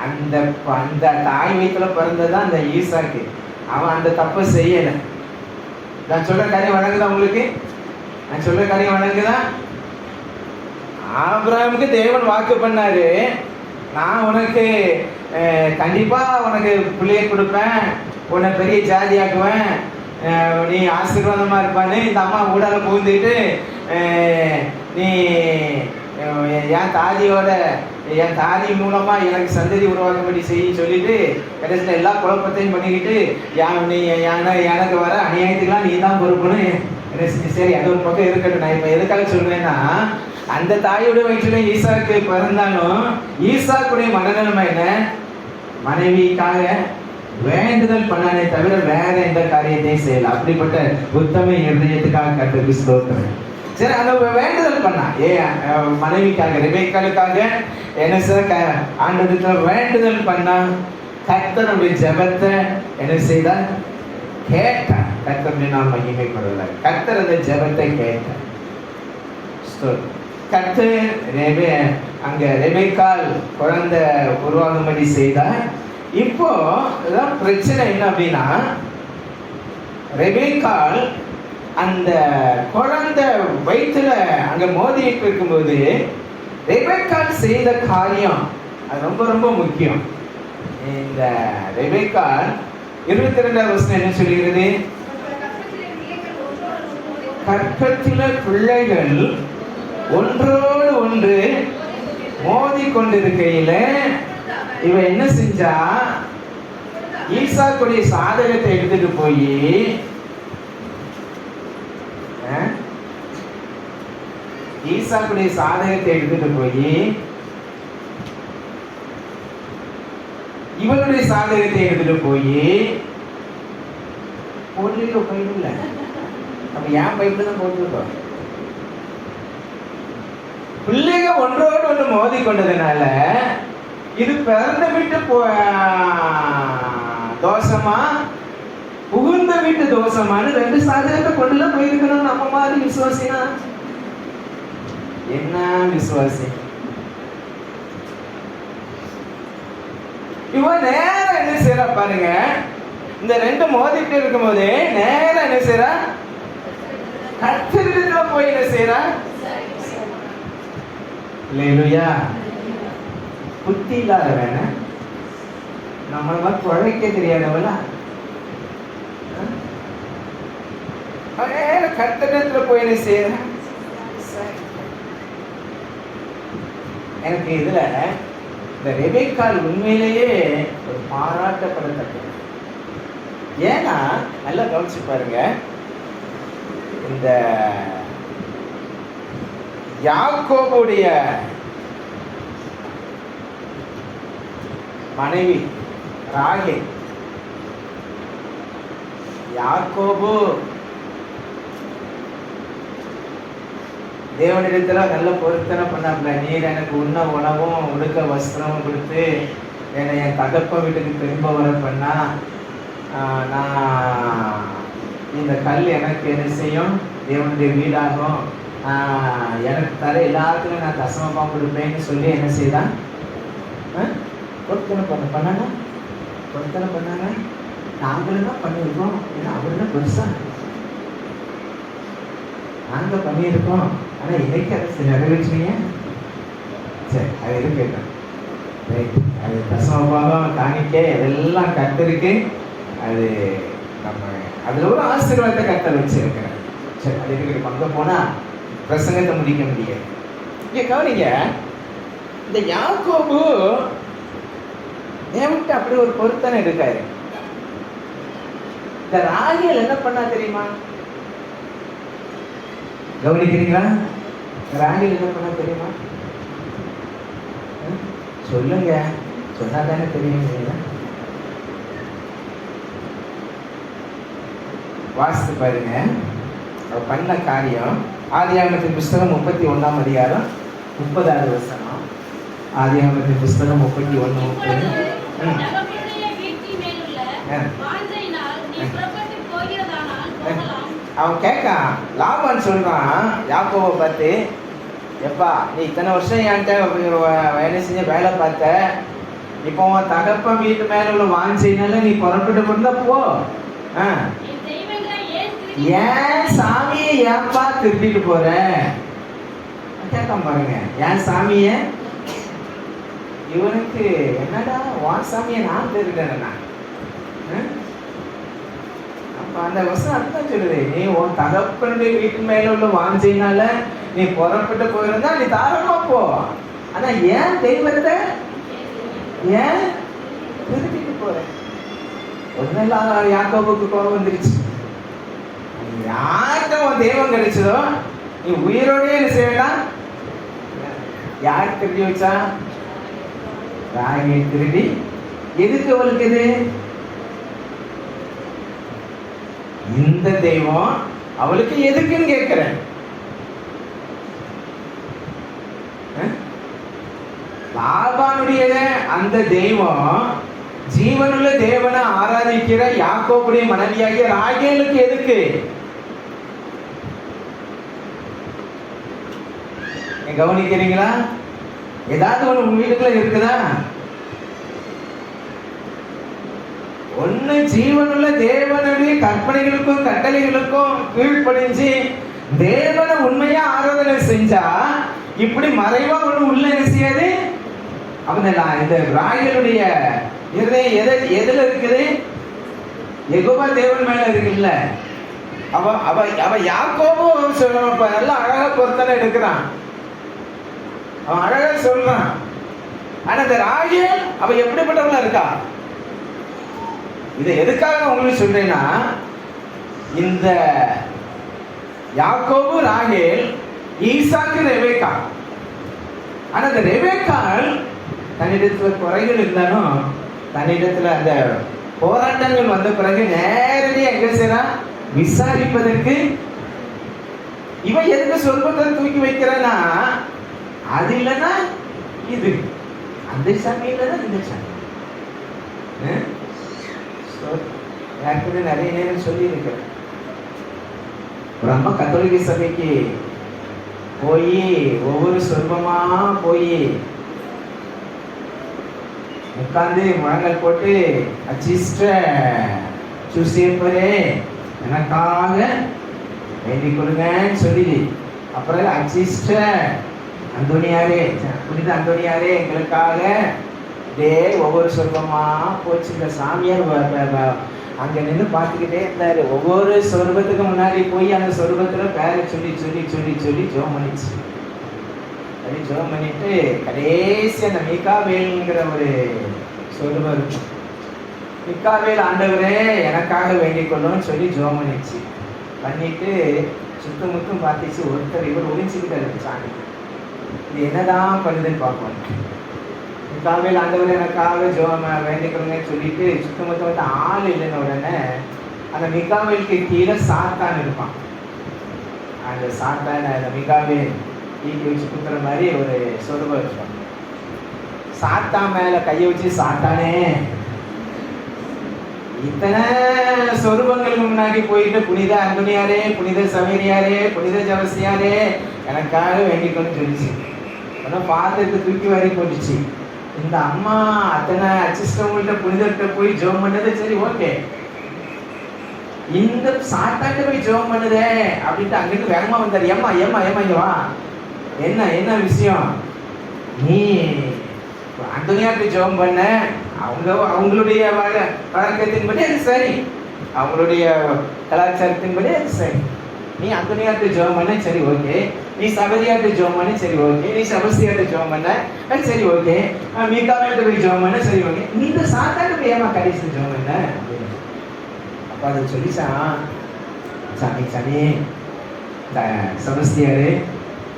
A: அந்த தாய் வயிற்றுல பிறந்ததான் அந்த ஈசாக்கு. அவன் அந்த தப்பை செய்யல. நான் சொல்ற காரியம் வழங்குதா உங்களுக்கு? நான் சொல்ற காரியம் வழங்குதா? ஆபிரகாமுக்கு தேவன் வாக்கு பண்ணாரு, நான் உனக்கு கண்டிப்பா உனக்கு பிள்ளைய கொடுப்பேன், உன்னை பெரிய ஜாதி ஆக்குவேன், நீ ஆசீர்வாதமா இருப்பான்னு. இந்த அம்மா ஊடால புகுந்துட்டு நீ என் தாதி மூலமா எனக்கு சந்ததி உருவாக்கும்படி செய்ய சொல்லிட்டு கடைசியில் எல்லா குழப்பத்தையும் பண்ணிக்கிட்டு நீ எனக்கு வர அநியாயத்துக்கெல்லாம் நீ தான் பொறுப்புன்னு. சரி, அது ஒரு பக்கம் இருக்கட்டும். நான் இப்ப எதுக்காக சொல்றேன்னா, அந்த தாயோட வயிற்றுல ஈசாக்கு பிறந்தாலும் ஈசாக்குடைய மனநிலைமை என்ன? மனைவிக்காக வேண்டுதல் பண்ணானே தவிர வேற எந்த காரியத்தையும் செய்யல. அப்படிப்பட்ட உத்தம இருதயத்துக்காக கர்த்தருக்கு ஸ்தோத்திரம். சரி, அந்த வேண்டுதல் பண்ணா மனைவிக்காக, ரெபேக்காளுக்காக என்ன சார் ஆண்டவரிடத்துல வேண்டுதல் பண்ணா, கர்த்தருடைய ஜெபத்தை என்ன செய்தார்? கேட்டார். கர்த்தருடைய நாம் மகிமைப்படுவார். கர்த்தர் அந்த ஜெபத்தை கேட்டார். கர்த்தர் அங்க ரெபேக்காள் குழந்தை உருவாகும்படி செய்தார். இப்போ பிரச்சனை என்ன அப்படின்னா, ரெபேக்காள் அந்த குழந்தை வயிற்றுல அங்க மோதிட்டு இருக்கும்போது ரெபேக்காள் செய்த காரியம் அது ரொம்ப ரொம்ப முக்கியம். இந்த ரெபேக்காள் 22ஆம் வசனம் என்ன சொல்கிறது? கற்பத்தில பிள்ளைகள் ஒன்றோடு ஒன்று மோதி கொண்டிருக்கையில இவ என்ன செஞ்சா, ஈசாக்குடைய சாதகத்தை எடுத்துட்டு போய் ஈசாக்குடைய சாதகத்தை எடுத்துட்டு போய் இவனுடைய சாதகத்தை எடுத்துட்டு போய் போட்டு போயிடல. நம்ம ஏன் பைப்ல தான் போட்டுருக்கோம். பிள்ளைங்க ஒன்றோடு ஒன்று மோதி கொண்டதுனால இது பிறந்த வீட்டு தோஷமா புகுந்த வீட்டு தோஷமானு ரெண்டு சாதகத்தை கொண்டுலாம் போயிருக்கணும். நம்ம மாதிரி விசுவாசினா என்ன விசுவாசி? இவன் நேரம் என்ன செய்யறா பாருங்க, இந்த ரெண்டு மோதிட்டு இருக்கும் போது நேரம் என்ன செய்யறா, கர்த்தரிடத்துல போய் என்ன செய்யறா. அல்லேலூயா. புத்தி இல்லாத வேண நம்மள குழைக்க தெரியாதவள கர்த்தரிடத்துல போய் என்ன செய்யற. எனக்கு இதுல இந்த ரெபெக்காள் உண்மையிலேயே ஒரு பாராட்டப்படத்தக்கது. ஏன்னா நல்லா கவனிச்சு பாருங்க, இந்த யாக்கோபுடைய மனைவி ராகேல், யாக்கோபு தேவனிடத்துல நல்ல பொருத்தனை பண்ணாப்ல, நீர் எனக்கு உண்ண உணவும் உடுக்க வஸ்திரமும் கொடுத்து என்னை என் தகப்ப வீட்டுக்கு திரும்ப வர பண்ணா, நான் இந்த கல் எனக்கு என்ன செய்யும், தேவனுடைய வீடாகும், எனக்கு தர எல்லாத்துக்கும் நான் தசமமாக கொடுப்பேன்னு சொல்லி என்ன செய்தான், பொருத்தனை பண்ணாங்க. பொருத்தனை பண்ணாங்க. நாங்களும் தான் பண்ணியிருக்கோம், ஏன்னா அவருன்னா பெருசா நாங்க பண்ணியிருக்கோம், ஆனா இன்னைக்கு அதை நிறைவேற்றினீங்க. சரி, அது எது கேட்டேன், ரைட், அது தசமபாகம் காணிக்க இதெல்லாம் கர்த்தருக்கு, அது நம்ம அதுல ஒரு ஆசீர்வாதத்தை கர்த்தர் வச்சிருக்கிறேன். சரி, அது எதுக்கு அங்க போனா பிரசங்கத்தை முடிக்க முடியாது. இங்க கவனிங்க, இந்த யாக்கோபு தேவன்கிட்ட அப்படி ஒரு பொருத்தனை இருக்காரு. இந்த ராகேல் என்ன பண்ணா தெரியுமா, கவனிக்கிறீங்களா? ராகேல் என்ன பண்ணா தெரியுமா? சொல்லுங்க, சொன்னா தானே தெரியும். வாசித்து பாருங்க, அவர் பண்ண காரியம். ஆதியாகமத்தின் புஸ்தகம் 31ஆம் அதிகாரம் 30வது வசனம். ஆதியாகமத்தின் புஸ்தகம் 31:30. அவன் கேட்கான், லாபான் சொல்றான் யாக்கோபை பார்த்து, எப்பா நீ இத்தனை வருஷம் என்கிட்ட வேலை செஞ்ச வேலை பார்த்த, இப்போ உன் தகப்பன் வீட்டு மேல உள்ள வாஞ்சைனால நீ புறப்பட்டு கொண்டா போ, ஏன் சாமியை ஏப்பா திருப்பிட்டு போற கேட்க பாருங்க. ஏன் சாமிய, இவனுக்கு என்னடா உன் சாமியை நான் தெரிவிட்டேன்னா, அப்ப அந்த வசனம் அர்த்தம் சொல்லுது, நீ உன் தகப்பனுடைய வீட்டு மேல உள்ள வாஞ்சைனால நீ புறப்பட்டு போயிருந்தா நீ தாராளமா போ, ஆனா ஏன் தெய்வத்தை ஏன் திருப்பிட்டு போற. ஒன்னெல்லாம் யாக்கோபுக்கு கோபம் வந்துருச்சு, யார்கிட்ட உன் தெய்வம் கிடைச்சதோ நீ உயிரோடய என்ன செய்ய வேண்டாம். யார் திருடி வச்சா, ராகேல் திருடி. எதுக்கு அவளுக்கு இது, இந்த தெய்வம் அவளுக்கு எதுக்குன்னு கேட்கிறேன். லாபானுடைய அந்த தெய்வம் ஜீவனுள்ள தேவனை ஆராதிக்கிற யாக்கோபுடைய மனைவியாகிய ராகேலுக்கு எதுக்கு? கவனிக்கிறீங்களா? ஏதாவது ஒண்ணு வீட்டுக்குள்ள இருக்குதா? ஒண்ணு ஜீவனுள்ள தேவனுடைய கற்பனைகளுக்கும் கட்டளைகளுக்கும் கீழ்ப்படிஞ்சு தேவனை உண்மையா ஆராதனை செஞ்சா இப்படி மறைவா ஒண்ணு உள்ள என்ன செய்யாது. அவன் இந்த ராகேலுடைய இருதயம் எதுல இருக்குது? யெகோவா தேவன் மேல இருக்குல்ல. அவ அவ அவ யாக்கோபு சொல்லணும், நல்லா அழகா பொருத்தனை எடுக்கிறான், அவன் அழகா சொல்றான். ஆனா இந்த ராகேல் அவ எப்படிப்பட்டவளா இருக்கா? இதை எதுக்காக உங்களுக்கு சொல்றேன்னா, இந்த யாக்கோபு ராகேல் ஈசாக்கு ரெபெக்கா. ஆனா இந்த ரெபெக்காள் தன்னிடத்துல குறைகள் இருந்தாலும் தன்னிடத்துல அந்த போராட்டங்கள் வந்த பிறகு நேரடியாக எங்க செய்யறா விசாரிப்பதற்கு. இவன் எதுக்கு சொற்பத்தை தூக்கி வைக்கிறான்னா, அது இல்லைன்னா இது, அந்த சாமி இல்லைன்னா இந்த சாமி. நிறைய நேரம் சொல்லி இருக்கிறேன், ரொம்ப கத்தோலிக்க சபைக்கு போய் ஒவ்வொரு சொற்பமா போய் உட்காந்து முழங்கல் போட்டு அச்சிஷ்ட சூசேப்பரே எனக்காக வேண்டிக் கொடுங்கன்னு சொல்லி, அப்புறம் அச்சிஷ்ட அந்தோனியாரே, புனித அந்தோனியாரே எங்களுக்காக டே ஒவ்வொரு சொர்க்கமா போச்சு. இந்த சாமியார் அங்க நின்று பார்த்துக்கிட்டே இருந்தாரு. ஒவ்வொரு சொர்க்கத்துக்கு முன்னாடி போய் அந்த சொர்க்கத்துல பேரை சொல்லி சொல்லி சொல்லி சொல்லி ஜெபம் பண்ணிச்சு. அப்படி ஜெபம் பண்ணிட்டு கடைசி அந்த மிகாவேல்ங்கிற ஒரு சொர்க்கம் இருக்கு. மிகாவேல் ஆண்டவரே எனக்காக வேண்டிக் கொள்ளும்னு சொல்லி ஜெபம் பண்ணிச்சு. பண்ணிட்டு சுத்தமுத்தும் பார்த்துச்சு. ஒருத்தர் இவர் ஒளிஞ்சுக்கிட்டாரு சாமி, இது என்னதான் பண்ணுதுன்னு பார்ப்போம். மிகாவேல் ஆண்டவர் எனக்காக வேண்டிக்கணுங்கன்னு சொல்லிட்டு சுத்தமொத்தம் வந்து ஆள் இல்லைன்னு உடனே அந்த மிகாவேலுக்கு கீழே சாத்தான் இருப்பான். அந்த சாத்தான் அந்த மிகாவேல் ஈட்டி வச்சு குத்துற மாதிரி ஒரு சொருபம் இருப்பான். சாத்தான் மேல கையை வச்சு, சாத்தானே இத்தனை சொருபங்களுக்கு முன்னாடி போயிட்டு புனித அந்தோனியாரே, புனித சவேரியாரே, புனித ஜெபசியாரே எனக்காக வேண்டிக்கணும்னு சொல்லிச்சு. ஆனால் பாத்திரத்தை தூக்கி வாரி போட்டுச்சு. இந்த அம்மா அத்தனை அச்சிஸ்டவங்கள்ட்ட புனிதர்கிட்ட போய் ஜெபம் பண்ணது சரி, ஓகே. இந்த சாத்தாண்ட போய் ஜெபம் பண்ணுதே அப்படின்ட்டு அங்கிட்டு வேகமா வந்தாரு. ஏமா ஏமா ஏமா இங்க வா, என்ன என்ன விஷயம்? நீ அந்தோனியார்ட்ட ஜெபம் பண்ண, அவங்களுடைய வழக்கத்தின்படி அது சரி, அவங்களுடைய கலாச்சாரத்தின்படி அது சரி. நீ அந்தோனியார்ட்ட ஜெபம் பண்ண சரி, ஓகே. நீ சபதியார்ட்ட ஜெபம் பண்ண சரி, ஓகே. நீ சபஸ்தியார்ட்ட ஜெபம் பண்ண சரி, ஓகே. மிகாவேல்ட்ட போய் ஜெபம் பண்ண சரி, ஓகே. நீ இந்த சாத்தாண்ட போய் ஏமா கடைசி ஜெபம் பண்ண? அப்ப அதை சொல்லிச்சான், சாமி சாமி இந்த சபஸ்தியாரு,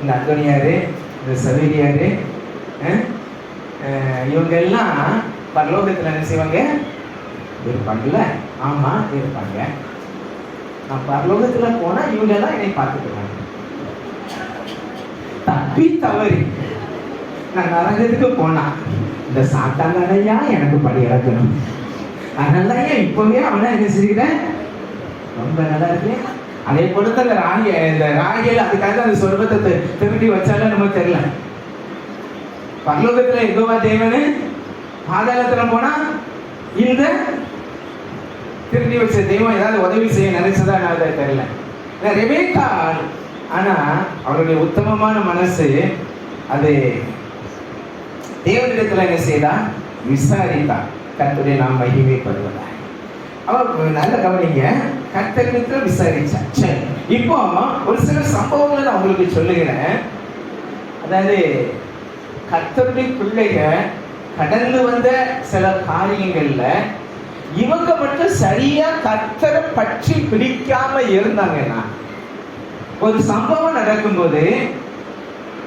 A: இந்த அந்தோனியாரு, இந்த சவேரியாரு, இவங்க எல்லாம் பரலோகத்துல என்ன செய்வாங்க? இருப்பாங்கல்ல? ஆமா இருப்பாங்க. நான் பரலோகத்துல போனா இவங்க எல்லாம் என்னை பார்த்துக்கிறாங்க. தப்பி தவறி நான் நரகத்துக்கு போனா இந்த சாத்தானையா எனக்கு படி இறக்கணும். அதனால இப்பவே அவனை என்ன செய்கிறேன், ரொம்ப நல்லா இருக்கு. அதே போல இந்த ராகியல் அதுக்காக அந்த சொர்க்கத்தை திருப்பி வச்சாலும் நமக்கு தெரியல. பரலோகத்துல எங்கோவா தேவனு, பாதாளத்துல போனா இந்த திருப்பி வச்ச தெய்வம் ஏதாவது உதவி செய்ய நினைச்சதா தெரியல. ரெபேக்கா ஆனா அவருடைய உத்தமமான மனசு அது தேவனிடத்துல என்ன செய்தா, விசாரித்தா. கர்த்தருடைய நாம் மகிமைப்படுவதா. அவர் நல்ல கவனிங்க, கர்த்தரிடத்துல விசாரிச்சா. சரி, இப்போ ஒரு சில சம்பவங்களை நான் உங்களுக்கு சொல்லுகிறேன். அதாவது கர்த்தருடைய பிள்ளைங்க கடந்து வந்த சில காரியங்கள்ல இவங்க மட்டும் சரியா கர்த்தரை பற்றி பிடிக்காம இருந்தாங்கன்னா, ஒரு சம்பவம் நடக்கும்போது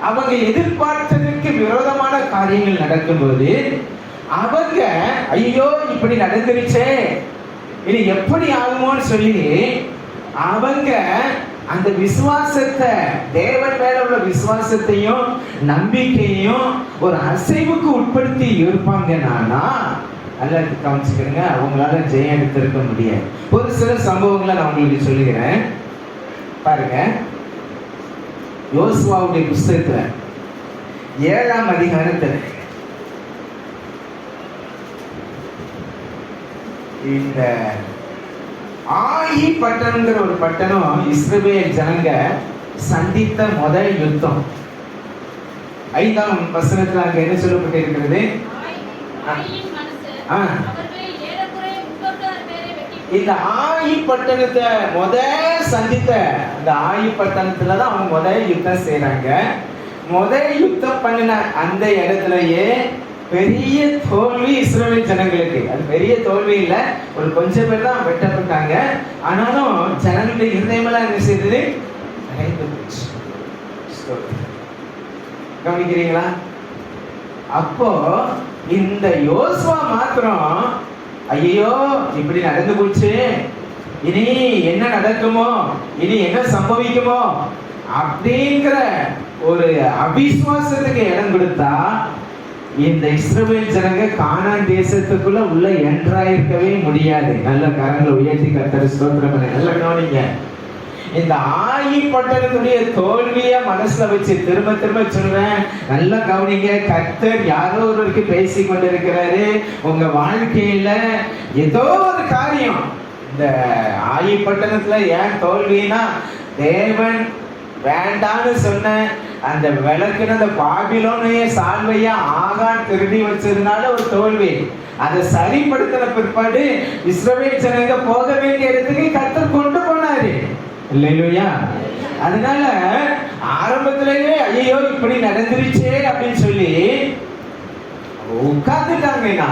A: அவங்க எதிர்பார்த்ததற்கு விரோதமான காரியங்கள் நடக்கும்போது அவங்க ஐயோ இப்படி நடந்துருச்சே இது எப்படி ஆகுமோன்னு சொல்லி அவங்க அந்த விசுவாசத்தை, தேவன் மேல உள்ள விசுவாசத்தையும் நம்பிக்கையும் ஒரு அசைவுக்கு உட்படுத்தி இருப்பாங்கன்னா நல்லா கவனிச்சுக்கிறேங்க, அவங்களால ஜெயம் எடுத்திருக்க முடியாது. ஒரு சில சம்பவங்களை நான் உங்களுக்கு சொல்லுகிறேன் பாருங்க. யோசுவாவுடைய புஸ்தகத்துல 7ஆம் அதிகாரத்துல இந்த ஆயி பட்டணம்ங்கிற ஒரு பட்டணம் இஸ்ரவேல் ஜனங்க சந்தித்த முதல் யுத்தம். 5ஆம் வசனத்துல அங்க என்ன சொல்லப்பட்டிருக்கிறது? இந்த ஆயி பட்டணத்தை சந்தித்த அந்த ஆயி பட்டணத்துல தான் அவங்க முதல் யுத்தம் செய்யறாங்க. முதல் யுத்தம் பண்ணின அந்த இடத்துலயே பெரிய தோல்வி இஸ்ரவேல் ஜனங்களுக்கு. அது பெரிய தோல்வி இல்ல, ஒரு கொஞ்சம் பேர் தான் வெட்டப்பட்டாங்க. ஆனாலும் ஜனங்களுடைய இருதயமெல்லாம் என்ன செய்தது? கவனிக்கிறீங்களா? அப்போ இந்த யோசுவா மாத்திரம் ஐயோ இப்படி நடந்து போச்சு, இனி என்ன நடக்குமோ, இனி என்ன சம்பவிக்குமோ அப்படிங்கிற ஒரு அவிசுவாசத்துக்கு இடம் கொடுத்தா இந்த இஸ்ரவேல் ஜனங்க கானான் தேசத்துக்குள்ள உள்ள என்றாயிருக்கவே முடியாது. நல்ல கரங்களை உயர்த்தி கர்த்தரை ஸ்தோத்திரம் பண்ண. நல்ல கவனிங்க, இந்த ஆயி பட்டணத்துடைய தோல்விய மனசுல வச்சு திரும்ப திரும்ப சொல்றேன், நல்லா கவனிங்க. கர்த்தர் யாரோ ஒருவருக்கு பேசி கொண்டிருக்கிறாரு. உங்க வாழ்க்கையில ஏதோ ஒரு காரியம், இந்த ஆயி பட்டணத்துல ஏன் தோல்வினா, தேவன் வேண்டான்னு சொன்ன அந்த விளக்குன அந்த பாபிலோனைய சால்வையா ஆகான் திருடி வச்சதுனால ஒரு தோல்வி. அதை சரிப்படுத்தின பிற்பாடு இஸ்ரவேல் ஜனங்க போக வேண்டிய இடத்துக்கு கர்த்தர் கொண்டு போனாரு. இல்லையா? அதனால ஆரம்பத்திலேயே ஐயோ இப்படி நடந்துருச்சே அப்படின்னு சொல்லி உட்கார்ந்துட்டாங்கன்னா,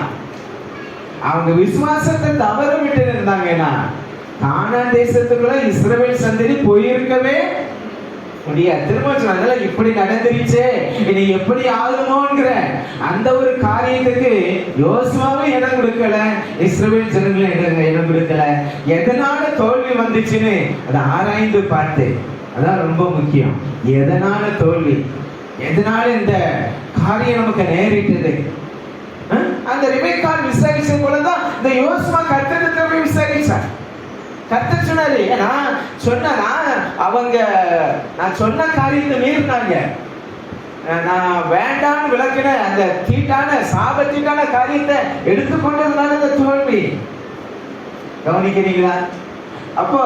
A: அவங்க விசுவாசத்தை தவற விட்டு இருந்தாங்கன்னா, கானான் தேசத்துக்குள்ள இஸ்ரவேல் சந்ததி போயிருக்கவே முடியாது. திரும்ப சொன்னால இப்படி நடந்துருச்சே, இனி எப்படி ஆகுமோங்கிற அந்த ஒரு காரியத்துக்கு யோசுவாவும் இடம் கொடுக்கல, இஸ்ரவேல் ஜனங்களும் இடம் கொடுக்கல. எதனால தோல்வி வந்துச்சுன்னு அதை ஆராய்ந்து பார்த்து, அதான் ரொம்ப முக்கியம். எதனால தோல்வி, எதனால இந்த காரியம் நமக்கு நேரிட்டது, அந்த ரெபெக்காள் விசாரிச்ச போலதான் இந்த யோசுவா கர்த்தரிடத்துல போய் விசாரிச்சார். கர்த்தர் சொன்னாரு, நான் சொன்னா அவங்க நான் சொன்ன காரியத்தை மீறினாங்க, நான் வேண்டான்னு விளக்கின அந்த தீட்டான சாபத்தீட்டான காரியத்தை எடுத்துக்கொண்டதுனால இந்த தோல்வி. கவனிக்கிறீங்களா? அப்போ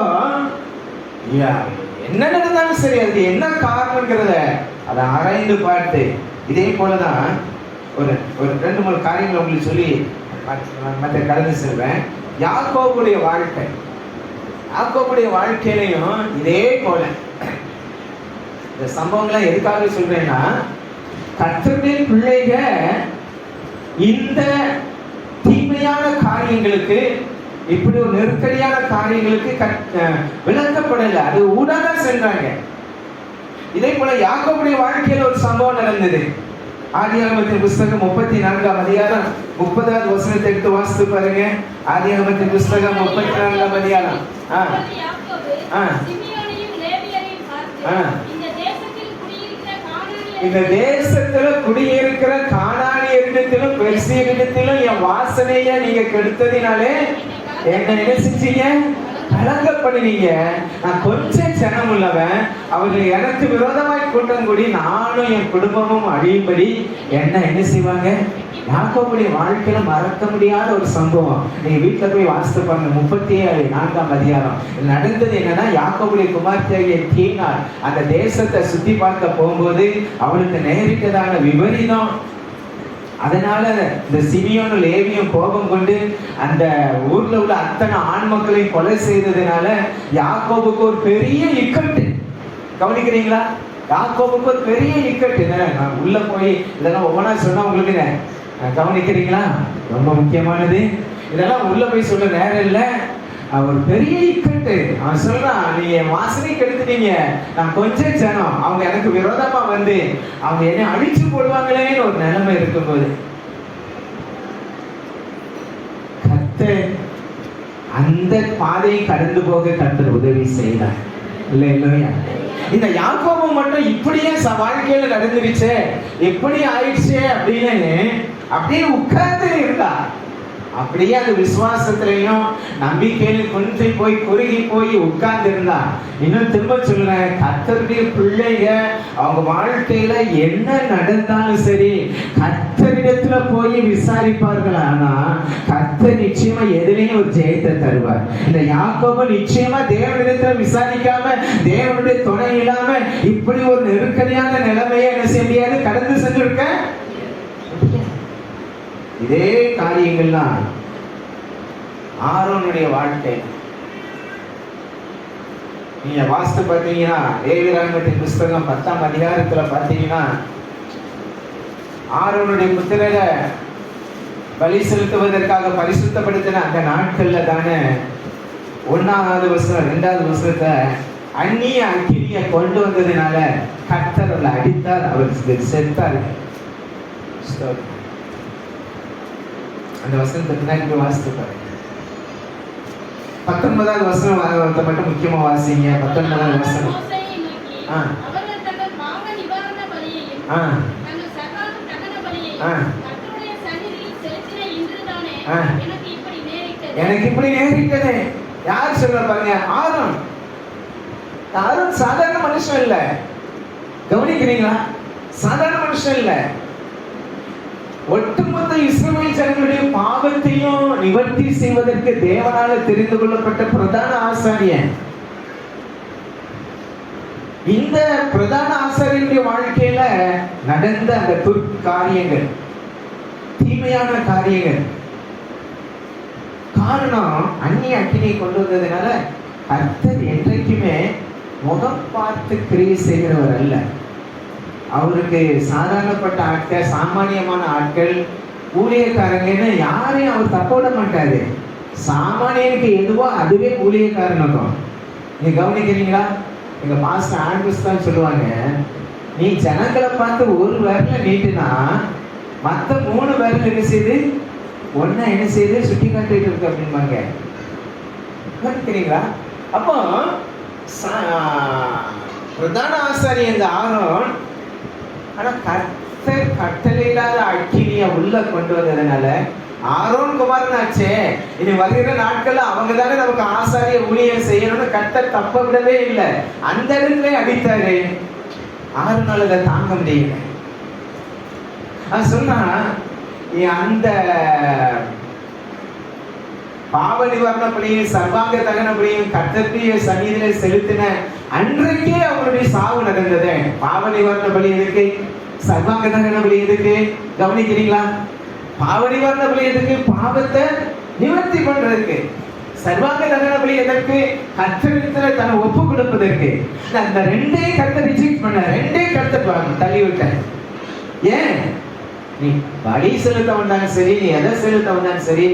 A: என்ன நடந்தாலும் சரி, அதுக்கு என்ன காரணம்ங்கிறத அதை ஆராய்ந்து பார்த்து, இதே போலதான் ஒரு ஒரு 2-3 காரியங்களை உங்களுக்கு சொல்லி மற்ற கடந்து செல்வேன். யாக்கோபுடைய வாழ்க்கை, யாக்கோபுடைய வாழ்க்கையிலையும் இதே போல இந்த சம்பவங்களை எதுக்காக சொல்றேன்னா, கர்த்தருடைய பிள்ளைக இந்த தீமையான காரியங்களுக்கு, இப்படி ஒரு நெருக்கடியான காரியங்களுக்கு விளக்கப்படல, அது ஊடாக சென்றாங்க. இதே போல யாக்கோபுடைய வாழ்க்கையில ஒரு சம்பவம் நடந்தது. ஆதியாகமத்தின் புஸ்தகம் 34ஆம் அதிகாரம் 30வது வசனத்தை எடுத்து வாசித்து பாருங்க. ஆதியாகமத்தின் புஸ்தகம் 34ஆம் அதிகாரம். இந்த தேசத்துல குடியிருக்கிற கானானியரிடத்திலும் பெர்சியரிடத்திலும் என் வாசனைய நீங்க கெடுத்ததினாலே என்ன செஞ்சீங்க, கலங்கப்படுவீங்க. நான் கொஞ்சம் ஜனம் உள்ளவன், அவர்கள் எனக்கு விரோதமாய் கூட்டம் கூடி நானும் என் குடும்பமும் அழியும்படி என்ன செய்வாங்க. யாக்கோபுடைய வாழ்க்கையில மறக்க முடியாத ஒரு சம்பவம். நீங்க வீட்டுல போய் வாசித்து பாருங்க. 34ஆம் அதிகாரம் நடந்தது என்னன்னா, யாக்கோபுடைய குமார்த்தியாகிய தீனாள் அந்த தேசத்தை சுத்தி பார்க்க போகும்போது அவளுக்கு நேரிட்டதான விபரீதம். அதனால இந்த சிமியோனும் லேவியும் கோபம் கொண்டு அந்த ஊர்ல உள்ள அத்தனை ஆண் மக்களையும் கொலை செய்ததுனால யாக்கோபுக்கு ஒரு பெரிய இக்கட்டு. கவனிக்கிறீங்களா? யாக்கோபுக்கு ஒரு பெரிய இக்கட்டு. நான் உள்ள போய் இதெல்லாம் ஒவ்வொன்றா சொன்னா உங்களுக்கு கவனிக்கிறீங்களா? ரொம்ப முக்கியமானது. இதெல்லாம் உள்ள போய் சொல்ல நேரம் இல்லை. ஒரு பெரிய இக்கட்டு. அவன் சொல்றான், நீங்க வாசனை கெடுத்துட்டீங்க, நான் கொஞ்சம் ஜனம், அவங்க எனக்கு விரோதமா வந்து அவங்க என்ன அழிச்சு போடுவாங்களேன்னு ஒரு நிலைமை இருக்கும்போது கர்த்தர் அந்த பாதையை கடந்து போக கர்த்தர் உதவி செய்தார். இல்லையா? இந்த யாக்கோபு மட்டும் இப்படியே வாழ்க்கையில நடந்துருச்சு, எப்படி ஆயிடுச்சு அப்படின்னு அப்படியே உட்கார்ந்து இருக்கா. அப்படியே அந்த விசுவாசத்திலையும் நம்பிக்கையிலும் கொண்டு போய் குறுகி போய் உட்கார்ந்து இருந்தா. இன்னும் திரும்ப சொல்றேன், கர்த்தருடைய பிள்ளைங்க அவங்க வாழ்க்கையில என்ன நடந்தாலும் சரி கர்த்தரிடத்துல போய் விசாரிப்பார்கள். ஆனா கர்த்தர் நிச்சயமா எதிலையும் ஒரு ஜெயத்தை தருவார். இந்த யாக்கோபு நிச்சயமா தேவனிடத்துல விசாரிக்காம, தேவனுடைய துணை இல்லாம இப்படி ஒரு நெருக்கடியான நிலைமையை என்ன செய்ய முடியாது, கடந்து சென்றிருக்க. இதே காரியங்கள்லாம் ஆரோனுடைய வாழ்க்கை நீங்க வாசித்து பார்த்தீங்கன்னா, லேவியராகமத்தின் புஸ்தகம் 10ஆம் அதிகாரத்துல பார்த்தீங்கன்னா, ஆரோனுடைய புத்திரரை பலி செலுத்துவதற்காக பரிசுத்தப்படுத்தின அந்த நாட்கள்ல தானே 1வது வசனம் 2வது வசனத்தை அந்நிய அக்கினியை கொண்டு வந்ததுனால கர்த்தர் அவரை அடித்தார், அவர் செத்தார். அந்த வசனத்தை பின்னாடி வாசித்து பாருங்க. 19வது வசனம் மட்டும் முக்கியமா வாசிங்க. 19வது வசனம். எனக்கு இப்படி நேரிட்டது யார் சொல்ல பாருங்க, ஆரோன். யாரும் சாதாரண மனுஷன் இல்ல. கவனிக்கிறீங்களா? சாதாரண மனுஷன் இல்ல. ஒட்டுமொத்த இஸ்ரவேல் ஜனங்களுடைய பாவத்தையும் நிவர்த்தி செய்வதற்கு தேவனால தெரிந்து கொள்ளப்பட்ட பிரதான ஆசாரியன். இந்த பிரதான ஆசாரியனுடைய வாழ்க்கையில நடந்த அந்த துர்க்காரியங்கள், தீமையான காரியங்கள், காரணம் அந்நிய அக்கினியை கொண்டு வந்ததுனால கர்த்தர் என்றைக்குமே முகம் பார்த்து கிரியை செய்கிறவர் அல்ல. அவருக்கு சாதாரணப்பட்ட ஆட்கள், சாமானியமான ஆட்கள், ஊழியக்காரங்கன்னு யாரையும் அவர் தப்ப விட மாட்டாரு. சாமானியனுக்கு எதுவோ அதுவே ஊழியக்காரனுக்கும். நீங்க கவனிக்கிறீங்களா? எங்க மாஸ்டர் ஆண்ட்ரூஸ் தான் சொல்லுவாங்க, நீ ஜனங்களை பார்த்து ஒரு விரல நீட்டுனா மற்ற 3 விரல் என்ன செய்யுது, ஒன்ன என்ன செய்யுது, சுட்டி காட்டிட்டு இருக்கு அப்படின்பாங்க. கவனிக்கிறீங்களா? அப்போ பிரதான ஆசாரியன் இந்த ஆரோன், ஆனா கர்த்தர் கட்டளையில்லாத அக்கினியை உள்ள கொண்டு வந்ததுனால ஆரோன் குமாரன் ஆச்சே, இனி வருகிற நாட்கள்ல அவங்க தானே நமக்கு ஆசாரிய ஊழியம் செய்யணும்னு கர்த்தர் தப்ப விடவே இல்லை. அந்த இடத்துல அடித்தாரு. ஆரோனால அதை தாங்க முடியல. சொன்னா அந்த பாவ நிவாரண பலியும் சர்வாங்க தகன பலியும் கர்த்தருடைய சந்நிதியில செலுத்தின அன்றைக்கே அவங்களுடைய சாவு நடந்தது. பாவ நிவாரண பலி எதுக்கு, சர்வாங்க தகன பலி எதுக்கு? கவனிக்கிறீங்களா? பாவ நிவாரண பலி எதுக்கு? பாவத்தை நிவர்த்தி பண்றதுக்கு. சர்வாங்க தகன பலி எதற்கு? கர்த்தரிடத்துல தன்னை ஒப்பு கொடுப்பதற்கு. அந்த 2ஐயும் கர்த்தர் ரிஜெக்ட் பண்ண, 2ஐயும் கர்த்தர் தள்ளி விட்டார். ஏன்? நீ பலி செலுத்த வந்தாலும் சரி, நீ எதை செலுத்த வந்தாலும் சரி,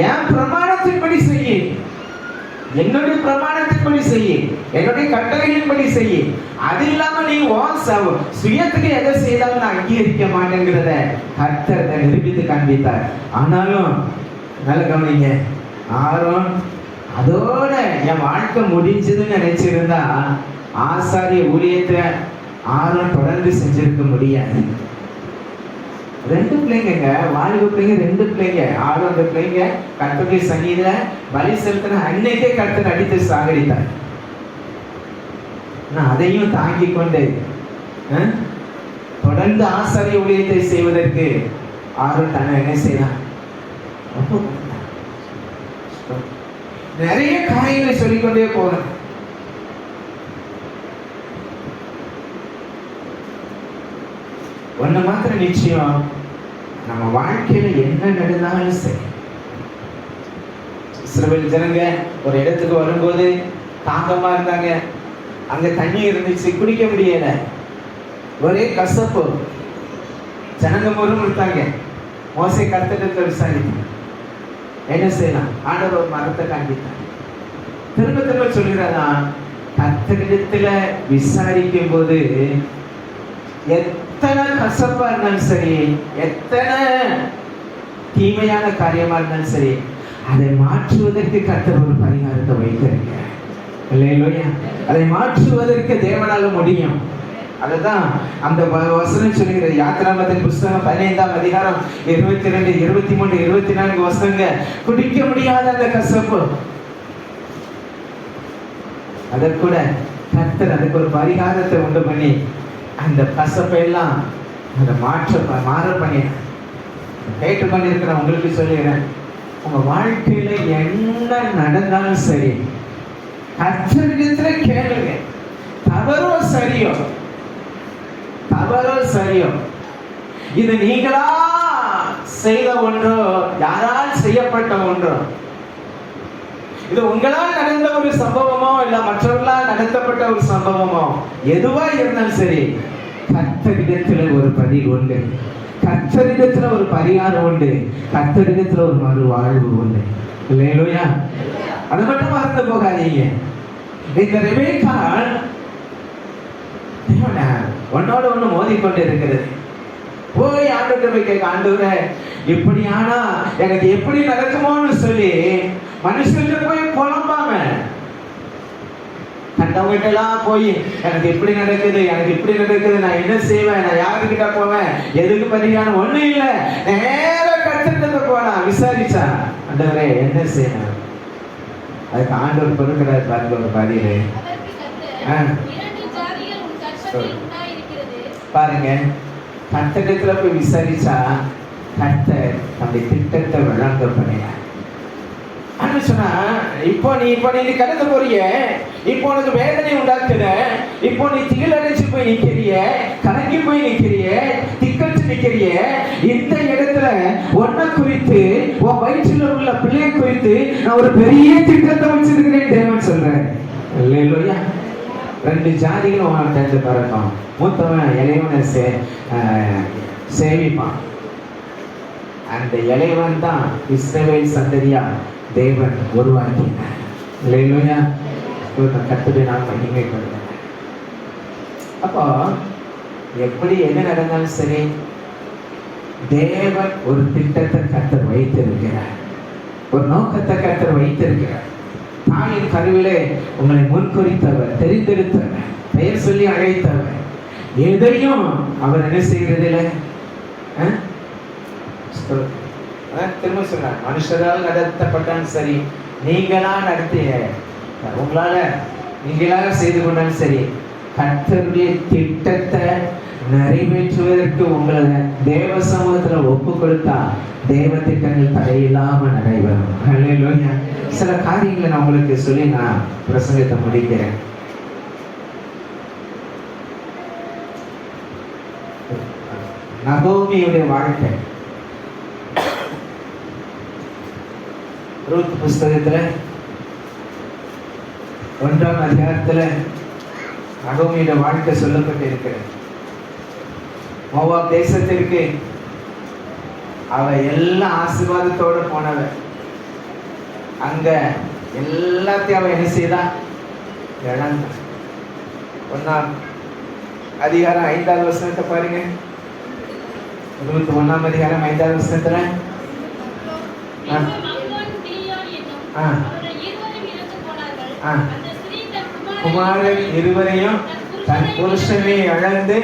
A: என் பிரமாணத்தின்படி செய்ய, என்னுடைய பிரமாணத்தின்படி செய்ய, என்னுடைய கட்டளைகளின்படி செய்ய. அது இல்லாம நீ சுயத்துக்கு எதை செய்தாலும் நான் அங்கீகரிக்க மாட்டேங்கிறத கர்த்தர் நிரூபித்து காண்பித்தார். ஆனாலும் நல்ல கவனிங்க, ஆரோன் அதோட என் வாழ்க்கை முடிஞ்சதுன்னு நினைச்சிருந்தா ஆசாரிய ஊழியத்தை ஆரோன் தொடர்ந்து செஞ்சிருக்க முடியாது. 2 பிள்ளைங்க, வாலிப பிள்ளைங்க, 2 பிள்ளைங்க, 6 பிள்ளைங்க கர்த்தருடைய சந்நிதியில பலி செலுத்தின அன்னைக்கே கர்த்தர் அடித்து சாகடித்தார். அதையும் தாங்கி கொண்டு தொடர்ந்து ஆசாரிய ஊழியத்தை செய்வதற்கு ஆரோன் தன்னை என்ன செய்யலாம், நிறைய காரியங்களை சொல்லிக்கொண்டே போறேன். ஒண்ணு மாத்திரம் நிச்சயம், நம்ம வாழ்க்கையில என்ன நடந்தாலும் சரி, இஸ்ரவேல் ஜனங்க ஒரு இடத்துக்கு வரும்போது தாகமா இருந்தாங்க. அங்க தண்ணி இருந்துச்சு, குடிக்க முடியல, ஒரே கசப்பு. ஜனங்க முறுமுறுத்தாங்க. மோசே கர்த்தரிடத்துல விசாரித்தாங்க, என்ன செய்யலாம்? ஆண்டவர் ஒரு மரத்தை காண்பித்தார். திரும்ப திரும்ப சொல்கிறதா, கர்த்தரிடத்துல விசாரிக்கும் போது எத்தனை கசப்பா இருந்தாலும் சரி, எத்தனை தீமையான காரியமா இருந்தாலும் சரி, அதை மாற்றுவதற்கு கர்த்தர் ஒரு பரிகாரத்தை வைத்திருக்கிறார். இல்லையா? அதை மாற்றுவதற்கு தேவனால முடியும். அதுதான் அந்த வசனம் சொல்லுகிறது. யாத்திராமத்தின் புஸ்தகம் 15ஆம் அதிகாரம் 22, 23, 24 வசனங்க. குடிக்க முடியாத அந்த கசப்பு, அதற்கூட கர்த்தர் அதுக்கு ஒரு பரிகாரத்தை உண்டு பண்ணி அந்த கசப்பை எல்லாம் அதை மாற பண்ணி கேட்டு பண்ணியிருக்கிற உங்களுக்கு சொல்லுகிறேன், உங்க வாழ்க்கையில என்ன நடந்தாலும் சரி, கர்த்தரிடத்துல கேளுங்க. தவறோ சரியோ, தவறோ சரியோ, இது நீங்களா செய்த ஒன்றோ, யாரால் செய்யப்பட்ட ஒன்றோ, இது உங்களால் நடந்த ஒரு சம்பவமோ இல்ல மற்றவர்களால் நடத்தப்பட்ட ஒரு சம்பவமோ, எதுவா இருந்தாலும் சரி, கர்த்தரிடத்துல ஒரு பதில் உண்டு, கர்த்தரிடத்துல ஒரு பரிகாரம் உண்டு, கர்த்தரிடத்துல ஒரு மறு வாழ்வு உண்டு. இல்லையா? அதை மட்டும் மறந்து போகாதீங்க. இந்த ரெபேக்கா ஒன்னோட ஒண்ணு மோதிக்கொண்டு இருக்கிறது. போய் ஆண்டவர்கிட்ட போய் கேட்க, ஆண்டவரே இப்படி ஆனா எனக்கு எப்படி நடக்குமோன்னு சொல்லி மனுஷன்கிட்ட போய் புலம்பாம, கண்டவங்கிட்ட எல்லாம் போய் எனக்கு எப்படி நடக்குது, எனக்கு இப்படி நடக்குது, நான் என்ன செய்வேன், நான் யாருக்கிட்ட போவேன், எதுக்கு பரிகாரம் ஒண்ணும் இல்லை, நேர கர்த்தரிடத்துல போனா விசாரிச்சா, ஆண்டவரே என்ன செய்யணும், அதுக்கு ஆண்டவர் கொடுக்கிறார் பாருங்க ஒரு பதிலே. பாருங்க, கர்த்தரிடத்துல போய் விசாரிச்சா கர்த்தர் நம்முடைய திட்டத்தை விளங்க பண்ணினார். சொன்னா இப்போ நீ கடந்து போறிய, இப்போ உனக்கு வேதனை உண்டாக்குற, இப்போ நீ திகிலடைச்சு போய் நிக்கிறிய, கலங்கி போய் நிக்கிறிய, திக்கச்சு நிக்கிறிய, இந்த இடத்துல ஒன்ன குறித்து, உன் வயிற்றில் உள்ள பிள்ளையை குறித்து நான் ஒரு பெரிய திட்டத்தை வச்சிருக்கிறேன் தேவன் சொல்றேன். இல்லையா? 2 ஜாதிகளும் அவன் பறக்கும். மூத்தவன் இளையவனை சேவிப்பான். அந்த இளையவன் தான் இஸ்ரவேல் சந்ததியா தேவன் உருவாக்கினார். இல்லையா? கர்த்தருடைய நாம மகிமைப்படுறேன். அப்போ எப்படி என்ன நடந்தாலும் சரி, தேவன் ஒரு திட்டத்தை கர்த்தர் வைத்திருக்கிறார், ஒரு நோக்கத்தை கர்த்தர் வைத்திருக்கிறார். தாயின் கருவிலே உங்களை முன்குறித்தவர், தெரிந்தெடுத்தவர், பெயர் சொல்லி அழைத்தவர், எதையும் அவர் என்ன செய்கிறதில்லை. திரும்ப சொன்னார், மனுஷரால் நடத்தப்பட்டாலும் சரி, நீங்களா நடத்திய, உங்களால நீங்களாக செய்து கொண்டாலும் சரி, கர்த்தருடைய திட்டத்தை நிறைவேற்றுவதற்கு உங்களை தேவ சமூகத்துல ஒப்பு கொடுத்தா தேவ திட்டங்கள் தடையில்லாம நடைபெறும். ஹல்லேலூயா. சில காரியங்களை நான் உங்களுக்கு சொல்லி நான் பிரசங்கத்தை முடிக்கிறேன். நகோமியுடைய வாழ்க்கை ரூத் புஸ்தகத்துல 1ஆம் அதிகாரத்துல நகோமியோட வாழ்க்கை சொல்லப்பட்டு இருக்கிறது. மோவாப் தேசத்திற்கு அவ எல்லா ஆசீர்வாதத்தோட போனவ. அங்க எல்லாத்தையும் அவ என்ன செய்தா? இழந்த. 1ஆம் அதிகாரம் 5வது வசனத்தை பாருங்க. ரூத் 1ஆம் அதிகாரம் 5வது வசனத்துல குமாரர் இருவரையும் தன் புருஷனை இழந்து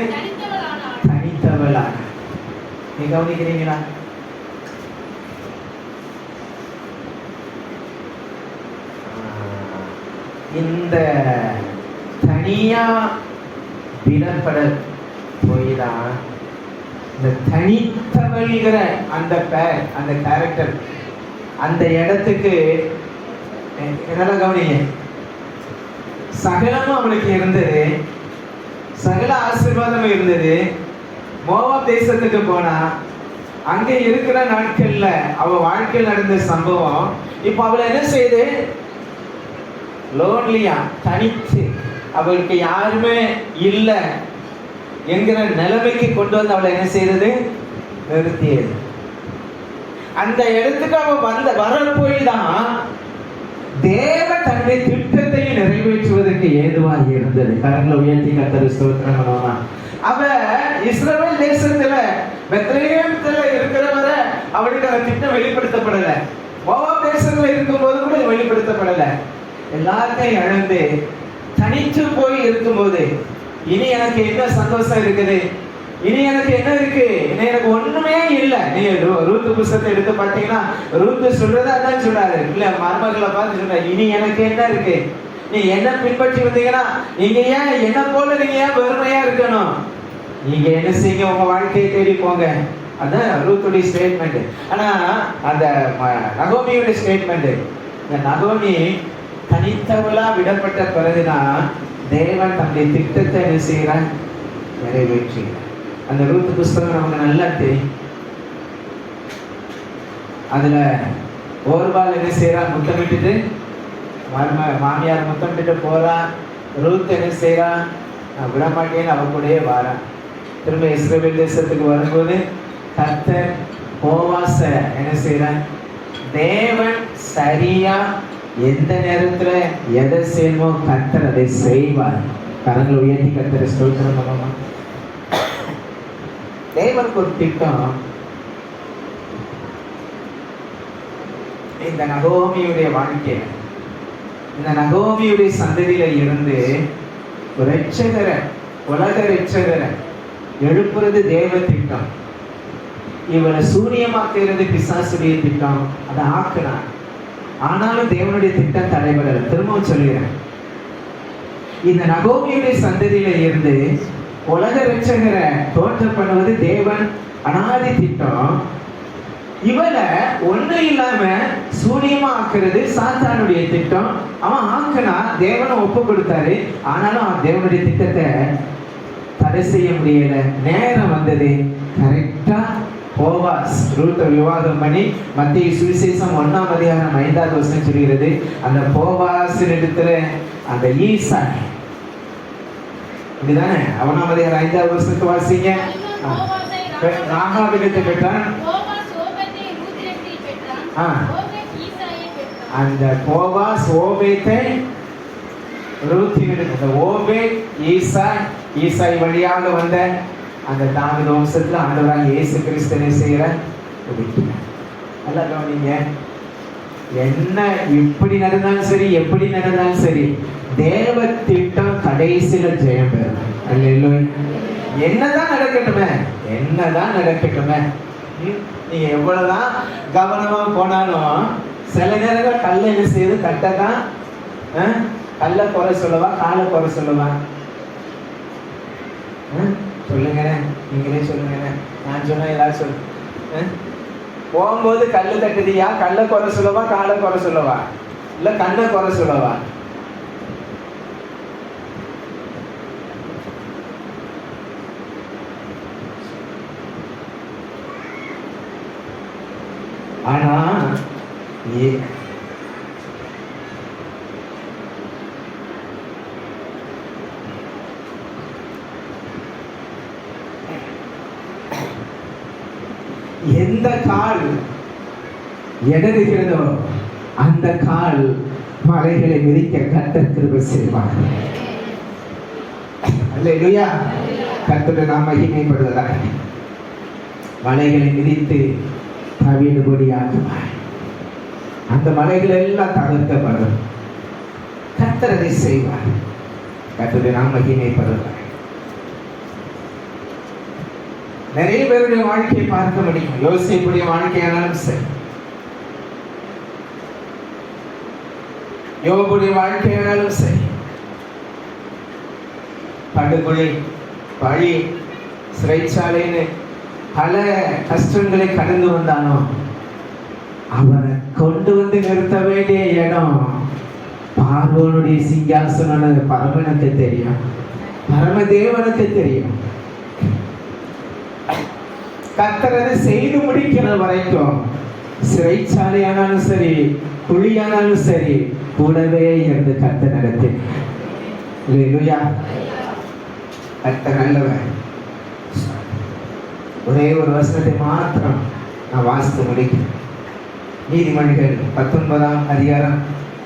A: தனித்தவளான. நீ கவனிக்கிறீங்களா? இந்த தனியா விடப்பட போய்தான் இந்த தனித்தவள்கிற அந்த பேர், அந்த கேரக்டர், அந்த இடத்துக்கு என்னெல்லாம் கவனிங்க. சகலமும் அவளுக்கு இருந்தது, சகல ஆசீர்வாதமும் இருந்தது. மோவாப் தேசத்துக்கு போனா அங்க இருக்கிற நாட்கள்ல அவ வாழ்க்கையில் நடந்த சம்பவம் இப்ப அவளை என்ன செய்யுது? லோன்லியா, தனித்து, அவளுக்கு யாருமே இல்லை என்கிற நிலைமைக்கு கொண்டு வந்து அவளை என்ன செய்தது? நிறுத்தியது. அந்த இடத்துக்கு அவ வரப்போய் தான் தேவ தன்னுடைய திட்டத்தையும் நிறைவேற்றுவதற்கு ஏதுவாக இருந்தது. கரங்களை உயர்த்தி கர்த்தரை ஸ்தோத்திரம் பண்ணுவாங்க. அவ இஸ்ரவேல் தேசத்துல பெத்லகேம்ல இருக்கிறவரை அவளுக்கு அந்த திட்டம் வெளிப்படுத்தப்படல. மோவாப் தேசத்துல இருக்கும்போது கூட வெளிப்படுத்தப்படல. எல்லாத்தையும் இழந்து தனித்து போய் இருக்கும்போது இனி எனக்கு என்ன சந்தோஷம் இருக்குது? இனி எனக்கு என்ன இருக்கு? எனக்கு ஒண்ணுமே இல்லை. நீங்க ரூத் புஸ்தகத்தை எடுத்து பார்த்தீங்கன்னா ரூத் சொல்றதா தான் சொல்றாரு. இல்ல மருமகளை பார்த்து சொல்ற, இனி எனக்கு என்ன இருக்கு? நீ என்ன பின்பற்றி வந்தீங்கன்னா நீங்க ஏன் என்ன போல நீங்க ஏன் வெறுமையா இருக்கணும்? நீங்க என்ன செய்யுங்க, உங்க வாழ்க்கையை தேடி போங்க. அதான் ரூத்துடைய ஸ்டேட்மெண்ட். ஆனா அந்த நகோமியுடைய ஸ்டேட்மெண்ட், இந்த நகோமி தனித்தவளா விடப்பட்ட பிறகுதான் தேவன் தன்னுடைய திட்டத்தை என்ன செய்யறான்? நிறைவேற்றுகிறார். அந்த ரூத் புஸ்தகம் நமக்கு நல்லா தெரியும். அதுல ஓர்பால் என்ன செய்யறா? முத்தமிட்டு மாமியார் முத்தமிட்டு போறா. ரூத் என்ன செய்யறா? நான் விடமாட்டேன்னு அவ கூடயே வாரான். திரும்ப இஸ்ரவேல் தேசத்துக்கு வரும்போது கர்த்தர் போவாச என்ன செய்யறான்? தேவன் சரியா எந்த நேரத்துல எதை செய்யணுமோ கர்த்தர் அதை செய்வார். கரங்களை உயர்த்தி கர்த்தரை ஸ்தோத்திரம் பண்ணுவோம். தேவனுக்கு ஒரு திட்டம். இந்த நகோமியுடைய வாழ்க்கை, இந்த நகோமியுடைய சந்ததியில இருந்து ஒரு ரட்சகரை, உலக ரட்சகரை எழுப்புறது தேவ திட்டம். இவரை சூரியமாக்குறது பிசாசுடைய திட்டம். அதை ஆக்குனார். ஆனாலும் தேவனுடைய திட்டம் தடைபடல. திரும்பவும் சொல்லுகிறேன், இந்த நகோமியுடைய சந்ததியில இருந்து உலக ரட்சகரை தோற்றம் பண்ணுவது தேவன் அனாதி திட்டம். இவளை ஒண்ணு இல்லாம சூனியமா ஆக்குறது சாத்தானுடைய திட்டம். அவன் ஆக்குனா தேவனை ஒப்பு கொடுத்தாரு. ஆனாலும் அவன் தேவனுடைய திட்டத்தை தடை செய்ய முடியல. நேரம் வந்தது. கரெக்டா போவாஸ் ரூத்தை விவாதம் பண்ணி மத்திய சுவிசேஷம் 1ஆம் அதிகாரம் 5வது வசனம் சொல்கிறது. அந்த போவாஸ் இடத்துல அந்த ஈசா இதுதானே 1ஆம் அதிகாரம் 5வது வசனத்தை வாசிங்க. ராகாவிடத்தை பெற்றான். அந்த போவாஸ் ஓபேத்தை ரூத்தினிடம், அந்த ஓபேத் ஈசாய் வழியாக வந்த அந்த தாவீது வம்சத்துல ஆண்டவராக இயேசு கிறிஸ்துவை செய்கிற நல்லா கவனிங்க. என்ன இப்படி நடந்தாலும் சரி, எப்படி நடந்தாலும் சரி, தேவ திட்டம் கடைசியில ஜெயம் பெறும். அல்லேலூயா. என்னதான் நடக்கட்டுமே, என்னதான் நடக்கட்டுமே, நீங்க எவ்வளவுதான் கவனமா போனாலும் சில நேரங்கள் கல்ல என்ன செய்யுது, கட்டதான் கல்ல குறை சொல்லவா, காலை குறை சொல்லவா? சொல்லுங்க, நீங்களே சொல்லுங்க. நான் சொன்ன எல்லாரும் சொல்லு. போகும்போது கல்லு தட்டுதியா, கல்ல குறை சொல்லவா, காலை குறை சொல்லவா, இல்ல கண்ணை குறை சொல்லவா? ஆனா எந்த கால் இடறுகிறதோ அந்த கால் மலைகளை மிதிக்க கர்த்தர் கிருபை செய்வார். அல்லேலூயா. கர்த்தருடைய நாம மகிமைப்படுவதாக. மலைகளை மிதித்து தவிடுபடியாக்குவார். அந்த மலைகள் எல்லாம் தகர்க்கப்படும். கர்த்தர் அதை செய்வார். கர்த்தருடைய நாம மகிமைப்படுவதாக. நிறைய பேருடைய வாழ்க்கையை பார்க்க முடியும். யோசேப்புடைய வாழ்க்கையானாலும் சரி, யோபுடைய வாழ்க்கையானாலும் சரி, படுகொலை, பழி, சிறைச்சாலைன்னு பல கஷ்டங்களை கடந்து வந்தானோ அவரை கொண்டு வந்து நிறுத்த வேண்டிய இடம் பார்வோனுடைய சிங்காசனம். பரமனுக்கு தெரியும், பரமதேவனுக்கு தெரியும். கர்த்தர் அதை செய்து முடிக்கிற வரைக்கும் சிறைச்சாலையானாலும் சரி, குழியானாலும் சரி, கூடவே இருந்து கர்த்தர் நடத்தினார். அல்லேலூயா. கர்த்தர் நல்லவர். ஒரே ஒரு வசனத்தை மாத்திரம் நான் வாசித்து முடிக்கிறேன். நீதிமொழிகள் 19ஆம் அதிகாரம்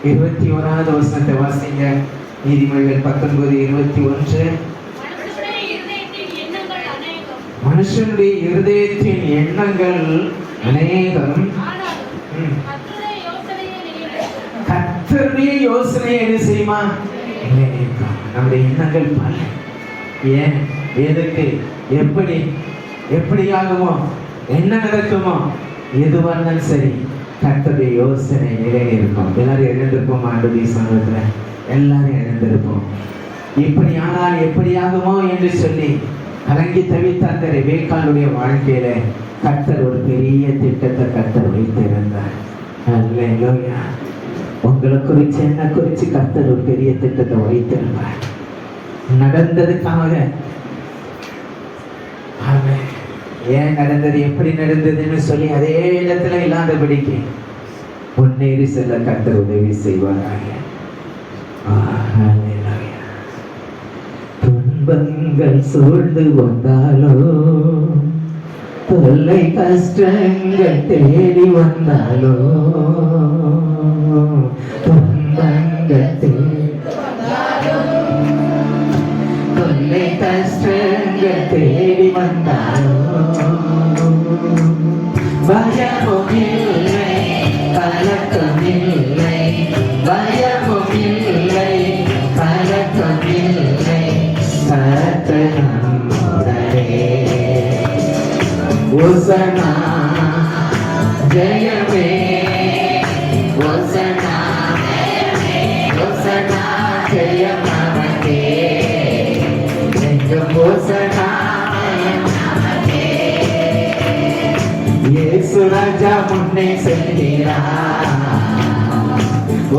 A: 21வது வசனத்தை வாசிங்க. நீதிமொழிகள் 19:21. மனுஷனுடைய இருதயத்தின் எண்ணங்கள் அநேகம், கர்த்தருடைய யோசனை என்ன செய்யுமா? நம்முடைய எண்ணங்கள் பல. ஏன், எதுக்கு, எப்படி, எப்படி ஆகுமோ, என்ன நடக்குமோ, எதுவாக இருந்தாலும் சரி, கர்த்தருடைய யோசனை நிலையில் இருக்கும். எல்லாரும் எழுந்திருப்போம். ஆண்டுடைய சமூகத்துல எல்லாரும் எழுந்திருப்போம். இப்படி ஆனால் எப்படி ஆகுமோ என்று சொல்லி கலங்கி தவித்த அந்த ரெபேக்காளுடைய வாழ்க்கையில கர்த்தர் ஒரு பெரிய திட்டத்தை கர்த்தர் வைத்திருந்தார். அல்லேலூயா. உங்களை குறிச்சு, என்ன குறிச்சு கர்த்தர் ஒரு பெரிய திட்டத்தை வைத்திருந்தார். நடந்ததுக்காக ஏன் நடந்தது, எப்படி நடந்ததுன்னு சொல்லி அதே இடத்துல இல்லாதபடிக்கு முன்னேறி செல்ல கர்த்தர் உதவி செய்வாராக. துன்பங்கள் சூழ்ந்து வந்தாலோ, தொல்லை கஷ்டங்கள் தேடி வந்தாலோ, துன்பங்கள் தொல்லை கஷ்டங்கள் தேடி வந்தாலோ, பயமும் இல்லை, கலக்கம் இல்லை, பயமும் இல்லை, கலக்கம் இல்லை, கர்த்தர் நம்முடனே. ஓசனா ஜெயமே, ஓசனா, ஓசனா ஜெயம் நமக்கே. ராஜா முன்னே செல்கிறார்.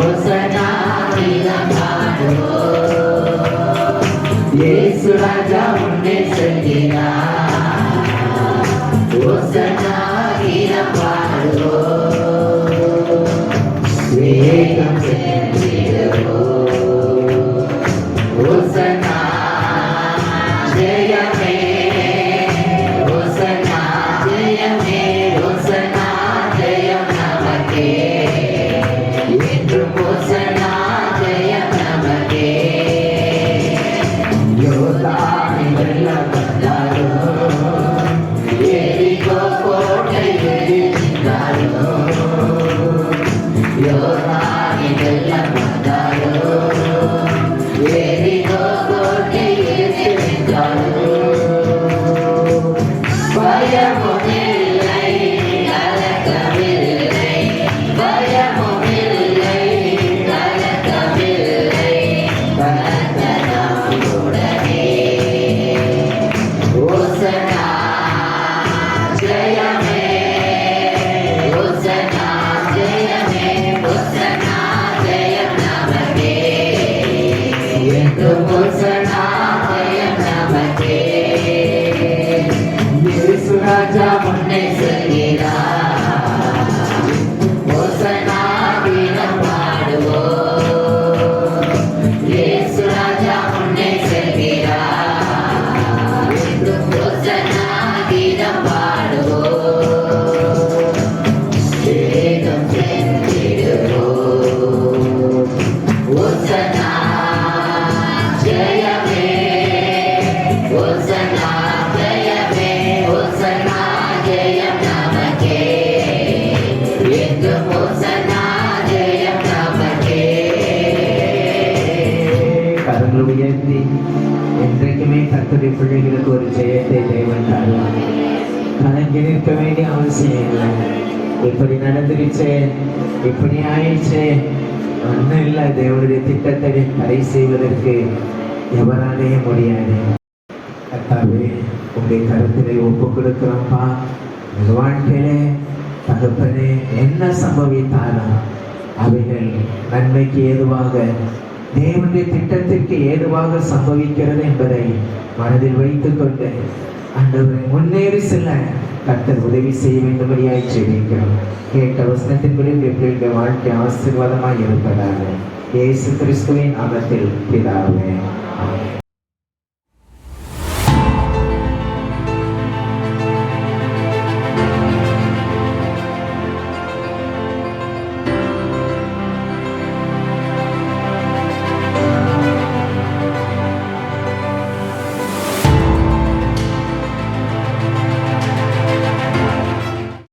A: ஓசனா கீதம் பாடுவோம். இயேசு ராஜா முன்னே செல்கிறார். ஓசனா கீதம் பாடுவோம். வேகம் சென்றிடுவோம். ஓசனா ஜெயமே. ஓசனா ஜெயமே. ஓசனா ஜெயம் நமக்கே. என்றும் ஓசனா ஜெயம் நமக்கே. யோர்தானை வெள்ளம் வந்தாரோ, எரிகோ கோட்டை எரிந்தாரோ. யோர்தானை வெள்ளம் வந்தாரோ, எரிகோ கோட்டை எரிந்தாரோ. பயமும் இல்லை, கலக்கமில்லை. பயமும் இல்லை, கலக்கமில்லை. கர்த்தர் நம்முடனே. ஓசனா ஜெயமே. ஓசனா ஜெயமே. ஓசனா ஜெயம் நமக்கே. என்றும் ஓசனா ஜெயம் நமக்கே. இயேசு ராஜா முன்னே செல்கிறார். ஓசனா கீதம் பாடுவோம். இயேசு ராஜா முன்னே செல்கிறார். என்றும் ஓசனா கீதம் பாடுவோம். வேகம் சென்றிடுவோம். ஓசனா ஜெயமே. ஓசனா ஜெயமே. ஓசனா ஜெயம் நமக்கே. என்றும் ஓசனா ஜெயம் நமக்கே. கரங்களை உயர்த்தி என்றைக்குமே கர்த்தருடைய பிள்ளைகளுக்கு ஒரு ஜெயத்தை தேவன் தருவார். கலங்கி நிற்க வேண்டிய அவசியம் இல்லை. இப்படி நடந்துருச்சு, இப்படி ஆயிடுச்சு, ஒன்றும் இல்லை. தேவனுடைய திட்டத்தை தடை செய்வதற்கு எவராலேயே முடியாது. கர்த்தாவே, உங்களுடைய கருத்திலே ஒப்பு கொடுக்கிறோம்ப்பா. உங்க வாழ்க்கையிலே தகப்பனே என்ன சம்பவித்தாலும் அவைகள் நன்மைக்கு ஏதுவாக, தேவனுடைய திட்டத்திற்கு ஏதுவாக சம்பவிக்கிறது என்பதை மனதில் வைத்துக் கொண்டு ஆண்டவரை முன்னேறி செல்ல கர்த்தர் உதவி செய்ய வேண்டும்படியாய் ஜெபிக்கிறோம். கேட்ட வசனத்தின்படி உங்களுடைய வாழ்க்கை ஆசீர்வாதமாய் இருப்பதாக இயேசு கிறிஸ்துவின் நாமத்தில் பிதாவே. ஆமென்.